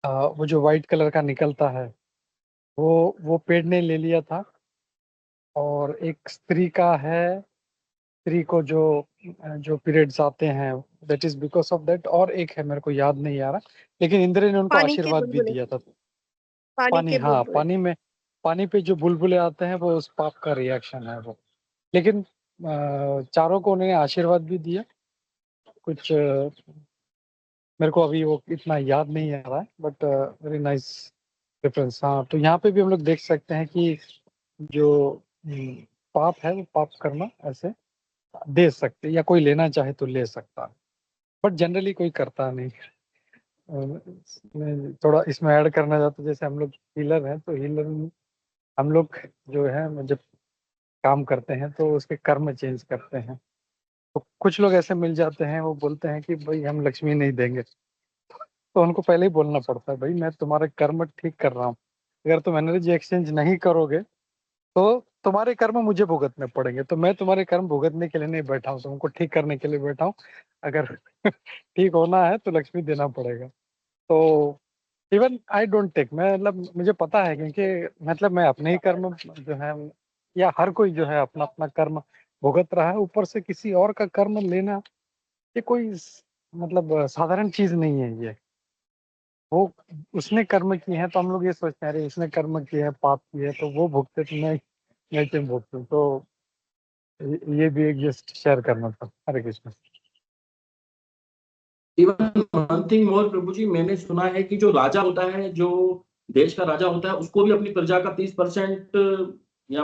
वो जो व्हाइट कलर का निकलता है, वो पेड़ ने ले लिया था। और एक स्त्री का है, स्त्री को जो पीरियड्स आते हैं, that is because of that. और एक है, मेरे को याद नहीं आ रहा, लेकिन इंद्र ने उनको पानी के आशीर्वाद भी बुलबुले, दिया था। पानी पानी, के हाँ, बुलबुले। पानी पे जो बुलबुले आते हैं वो उस पाप का रिएक्शन है वो। लेकिन चारों को उन्होंने आशीर्वाद भी दिया। कुछ मेरे को अभी वो इतना याद नहीं आ रहा है, बट वेरी नाइस रेफरेंस। हाँ, तो यहाँ पे भी हम लोग देख सकते हैं कि जो पाप है, वो पाप करना ऐसे दे सकते, या कोई लेना चाहे तो ले सकता है, बट जनरली कोई करता नहीं। मैं थोड़ा इसमें ऐड करना चाहता हूँ, जैसे हम लोग हीलर हैं, तो हीलर हम लोग जो है जब काम करते हैं तो उसके कर्म चेंज करते हैं। तो कुछ लोग ऐसे मिल जाते हैं, वो बोलते हैं कि भाई हम लक्ष्मी नहीं देंगे, तो उनको पहले ही बोलना पड़ता है, भाई मैं तुम्हारे कर्म ठीक कर रहा हूँ, अगर तुम एनर्जी एक्सचेंज नहीं करोगे तो तुम्हारे कर्म मुझे भुगतने पड़ेंगे। तो मैं तुम्हारे कर्म भुगतने के लिए नहीं बैठा हूँ, तुमको ठीक करने के लिए बैठा हूँ। अगर ठीक होना है तो लक्ष्मी देना पड़ेगा। तो इवन आई डोंट टेक, मैं मतलब मुझे पता है, क्योंकि मतलब मैं अपने ही कर्म जो है, या हर कोई जो है अपना अपना कर्म भुगत रहा है, ऊपर से किसी और का कर्म लेना, ये कोई मतलब साधारण चीज नहीं है ये। वो उसने कर्म किए हैं, तो हम लोग ये सोचते हैं अरे उसने कर्म किए हैं, पाप किए हैं, तो वो भुगते, तो मैं क्यों भुगतूं। तो ये भी एक जस्ट शेयर करना था। Hare Krishna. Even one thing more प्रभु जी, मैंने सुना है कि जो राजा होता है, जो देश का राजा होता है, उसको भी अपनी प्रजा का 30% या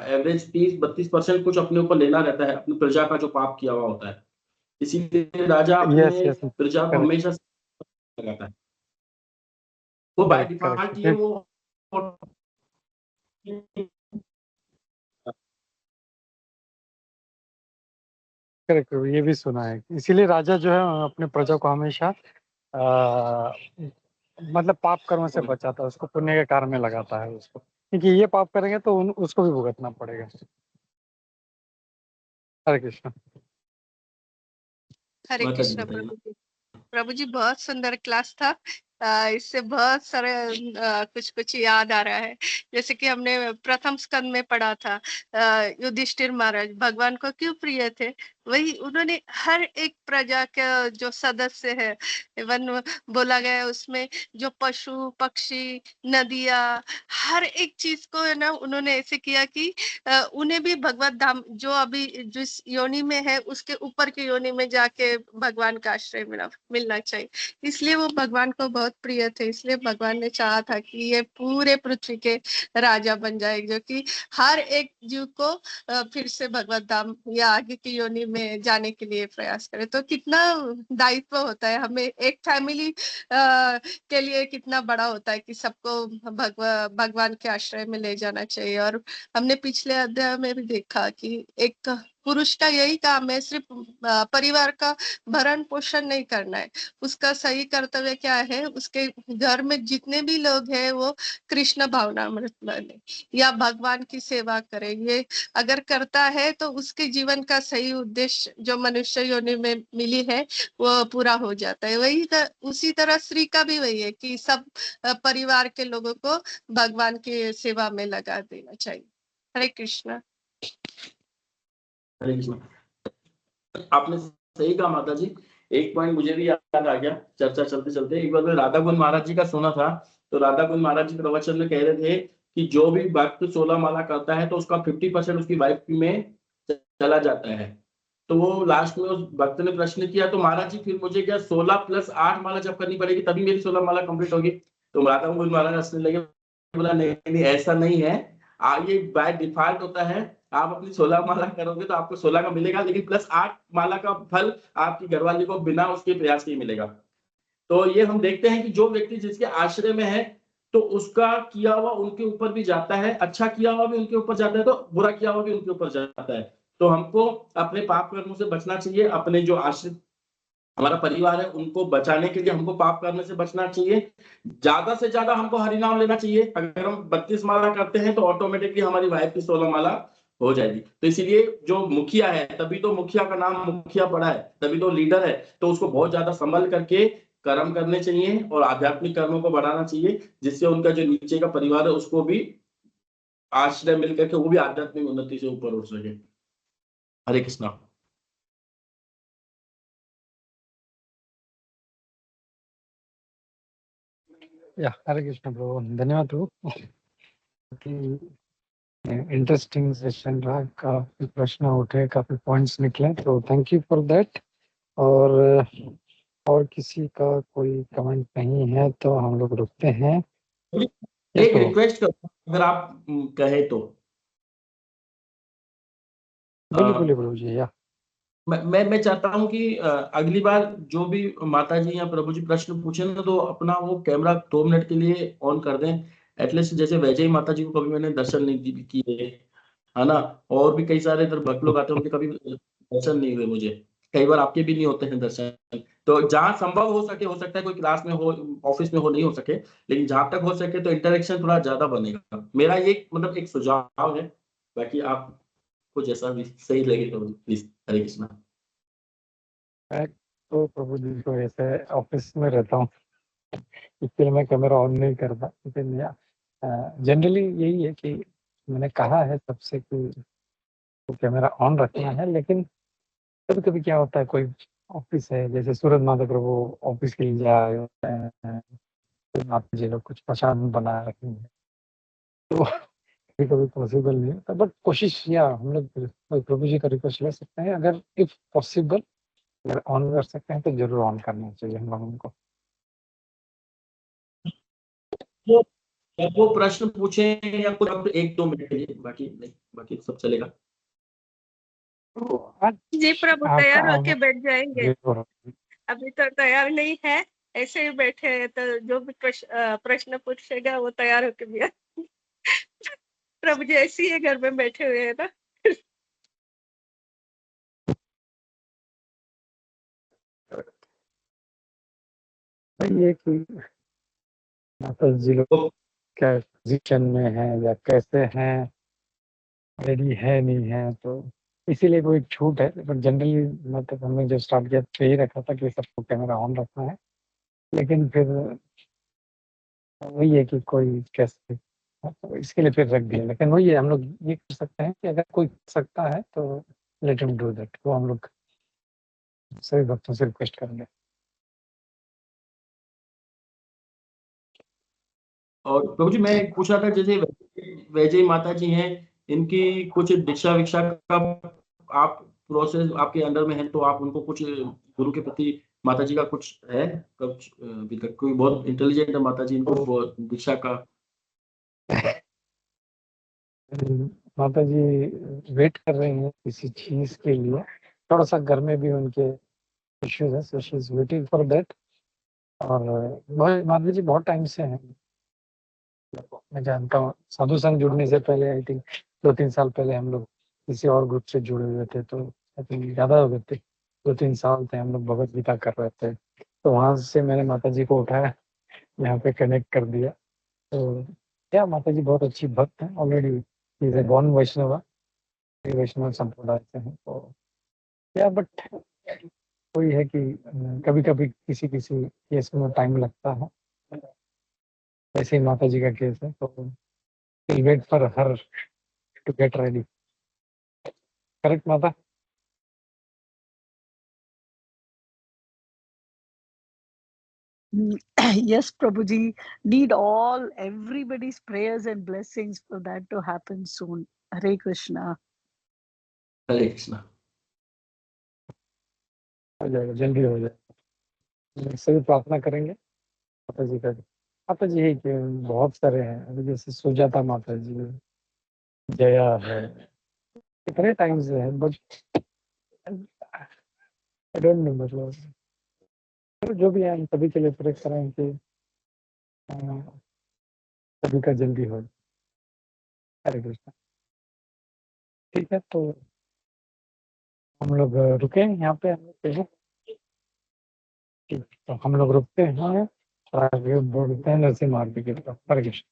एवरेज 30-32% कुछ अपने ऊपर लेना रहता है, अपनी प्रजा का जो पाप किया हुआ होता है। इसीलिए राजा यस, अपने यस, प्रजा को करेक्ट, हमेशा लगाता है। वो बाय करेक्ट, डिफॉल्ट ये करेक्ट, वो करेक्ट, ये भी सुना है। इसीलिए राजा जो है अपने प्रजा को हमेशा आ, मतलब पाप कर्म से बचाता है, उसको पुण्य के कार्य में लगाता है उसको, क्योंकि ये पाप करेंगे तो उसको भी भुगतना पड़ेगा। हरे कृष्ण। हरे माता जी कृष्ण बताइए। प्रभु जी। प्रभु जी बहुत सुंदर क्लास था। इससे बहुत सारे कुछ कुछ याद आ रहा है। जैसे कि हमने प्रथम स्कंद में पढ़ा था, युधिष्ठिर महाराज भगवान को क्यों प्रिय थे, वही उन्होंने हर एक प्रजा का जो सदस्य है, इवन बोला गया है उसमें जो पशु पक्षी नदियां, हर एक चीज को है ना, उन्होंने ऐसे किया कि उन्हें भी भगवत धाम जो अभी जिस योनि में है उसके ऊपर की योनि में जाके भगवान का आश्रय मिलना चाहिए। इसलिए वो भगवान को बहुत प्रिय थे। इसलिए भगवान ने चाहा था कि ये पूरे पृथ्वी के राजा बन जाए, जो कि हर एक जीव को फिर से भगवत धाम या आगे की योनि में जाने के लिए प्रयास करे। तो कितना दायित्व होता है हमें, एक फैमिली के लिए कितना बड़ा होता है कि सबको भगवान के आश्रय में ले जाना चाहिए। और हमने पिछले अध्याय में भी देखा कि एक पुरुष का यही काम है, सिर्फ परिवार का भरण पोषण नहीं करना है, उसका सही कर्तव्य क्या है, उसके घर में जितने भी लोग हैं वो कृष्ण भावनामृत बने या भगवान की सेवा करे। ये अगर करता है तो उसके जीवन का सही उद्देश्य जो मनुष्य योनि में मिली है वो पूरा हो जाता है। उसी तरह स्त्री का भी वही है कि सब परिवार के लोगों को भगवान की सेवा में लगा देना चाहिए। हरे कृष्णा। हरे कृष्ण। आपने सही कहा माता जी। एक पॉइंट मुझे भी याद आ गया चर्चा चलते चलते। एक बार मैं राधा कुंज महाराज जी का सुना था, तो राधा कुंज महाराज जी प्रवचन में कह रहे थे कि जो भी भक्त 16 माला करता है तो उसका 50% उसकी वाइफ में चला जाता है। तो वो लास्ट में उस भक्त ने प्रश्न किया, तो महाराज जी फिर मुझे क्या 16 + 8 माला जब करनी पड़ेगी तभी मेरी 16 माला कंप्लीट होगी? तो राधा कुंज महाराज हंसने लगे, बोला नहीं नहीं ऐसा नहीं है, ये बाय डिफॉल्ट होता है आप अपनी 16 माला करोगे तो आपको 16 का मिलेगा, लेकिन प्लस 8 माला का फल आपकी घरवाली को बिना उसके प्रयास के ही मिलेगा। तो ये हम देखते हैं कि जो व्यक्ति जिसके आश्रय में है, तो उसका किया हुआ उनके ऊपर भी जाता है, अच्छा किया हुआ भी उनके ऊपर जाता है, तो बुरा किया हुआ भी उनके ऊपर जाता है। तो हमको अपने पाप कर्मों से बचना चाहिए, अपने जो आश्रित हमारा परिवार है, उनको बचाने के लिए हमको पाप करने से बचना चाहिए। ज़्यादा से ज़्यादा हमको हरि नाम लेना चाहिए। अगर हम 32 माला करते हैं, तो ऑटोमेटिकली हमारी वाइफ की 16 माला हो जाएगी। तो इसीलिए जो मुखिया है, तभी तो मुखिया का नाम मुखिया पड़ा है, तभी तो लीडर है। तो उसको बहुत ज़्यादा संभल करके कर्म करने चाहिए और आध्यात्मिक कर्मों को बढ़ाना चाहिए, जिससे उनका जो नीचे का परिवार है, उसको भी आश्रय मिल करके वो भी आध्यात्मिक उन्नति से ऊपर उठ सके। हरे कृष्णा। या हरे कृष्ण प्रभु, धन्यवाद प्रभु। इंटरेस्टिंग सेशन रहा, काफी प्रश्न उठे, काफी पॉइंट्स निकले, तो थैंक यू फॉर दैट। और किसी का कोई कमेंट नहीं है तो हम लोग रुकते हैं। एक रिक्वेस्ट करूँ, अगर आप कहे तो। बोलिए प्रभु जी। या मैं चाहता हूँ कि अगली बार जो भी माता जी या प्रभु जी प्रश्न पूछे ना, तो अपना वो कैमरा 2 मिनट के लिए ऑन कर दें। एटलीस्ट जैसे वैजयी माता जी को कभी मैंने दर्शन नहीं किए, है ना? और भी कई सारे इधर भक्त लोग आते हैं, उनके कभी दर्शन नहीं हुए मुझे। कई बार आपके भी नहीं होते हैं दर्शन। तो जहाँ संभव हो सके, हो सकता है कोई क्लास में हो, ऑफिस में हो, नहीं हो सके, लेकिन जहाँ तक हो सके तो इंटरेक्शन थोड़ा ज़्यादा बनेगा। मेरा ये मतलब एक सुझाव है, बाकी आपको जैसा भी सही लगे तो प्लीज़। हरे कृष्णा। मैं तो प्रभु जी को ऐसे ऑफिस में रहता हूँ, इसलिए मैं कैमरा ऑन नहीं करता। लेकिन जनरली यही है कि मैंने कहा है सबसे कि तो कैमरा ऑन रखना है, लेकिन कभी कभी क्या होता है, कोई ऑफिस है, जैसे सूरज माता प्रभु ऑफिस के लिए जा रहे होते हैं, माता जी लोग कुछ प्रसाद बना रखे हैं, तो कभी कभी पॉसिबल नहीं होता, बट कोशिश या हम लोग प्रभु जी का रिक्वेस्ट ले सकते हैं, अगर इफ पॉसिबल अगर ऑन कर सकते हैं तो जरूर ऑन करना चाहिए हम लोगों को। वो वो प्रश्न पूछे या कुछ 1-2 मिनट के लिए, बाकी नहीं, बाकी सब चलेगा। तो आज जी प्रभु, तैयार होके बैठ जाएंगे। जरूर। अभी तो तैयार नहीं है, ऐसे ही बैठे हैं, तो जो भी प्रश्न पूछेगा वो तैयार होके भी प्रभु जी ऐसे ही घर में बैठे हुए हैं ना। ये कि माता जी लोग क्या पोजिशन में है या कैसे हैं, रेडी है नहीं है, तो इसीलिए कोई छूट है। बट जनरली मतलब हमने जब स्टार्ट किया तो यही रखा था कि सबको कैमरा ऑन रखना है, लेकिन फिर वही है कि कोई कैसे, तो इसके लिए फिर रख दिया। लेकिन वही है, हम लोग ये कर सकते हैं कि अगर कोई कर सकता है तो लेट हिम डू दैट, तो हम लोग सभी भक्तों से रिक्वेस्ट करेंगे। और प्रभु जी, मैं पूछ रहा था, जैसे वैजयी माता जी हैं, इनकी कुछ दीक्षा विक्षा का आप प्रोसेस आपके अंडर में है, तो आप उनको कुछ गुरु के प्रति माता जी का कुछ है कुछ अभी तक? कोई बहुत इंटेलिजेंट है माता जी, इनको दीक्षा का। माता जी वेट कर रही हैं किसी चीज के लिए, थोड़ा सा घर में भी उनके इश्यूज है, so she is waiting for that. और माता जी बहुत टाइम से हैं, मैं जानता हूँ, साधु संघ जुड़ने से पहले आई थिंक 2-3 साल पहले हम लोग किसी और ग्रुप से जुड़े हुए थे, तो आई थिंक ज्यादा हो गए थे, 2-3 साल थे हम लोग भगवत गीता कर रहे थे, तो वहां से मैंने माता जी को उठाया, यहाँ पे कनेक्ट कर दिया। तो क्या माता जी बहुत अच्छी भक्त है ऑलरेडी, इज ए बॉर्न वैष्णव, वैष्णव संप्रदाय से हैं। तो क्या बट वही है कि कभी कभी किसी किसी केस में टाइम लगता है, वैसे ही माता जी का केस है, तो wait for her to get ready. Correct mata? Yes, Prabhuji, need all everybody's prayers and blessings for that to happen soon. Hare Krishna. हरे कृष्णा। हो जाएगा, जल्दी हो जाएगा। सभी प्रार्थना करेंगे माता जी का। माता जी है कि बहुत सारे हैं, अभी जैसे सुजाता माता जी, जया है, कितने टाइम से है, बट आई डोंट नो, मतलब तो जो भी है हम सभी के लिए प्रे करें कि सभी का जल्दी हो। हरे कृष्णा। ठीक है, तो हम लोग रुके हैं यहाँ पे, ठीक, तो हम लोग रुकते हैं और आगे बढ़ते हैं नरसिंह मार्ग की तरफ। हरे कृष्ण।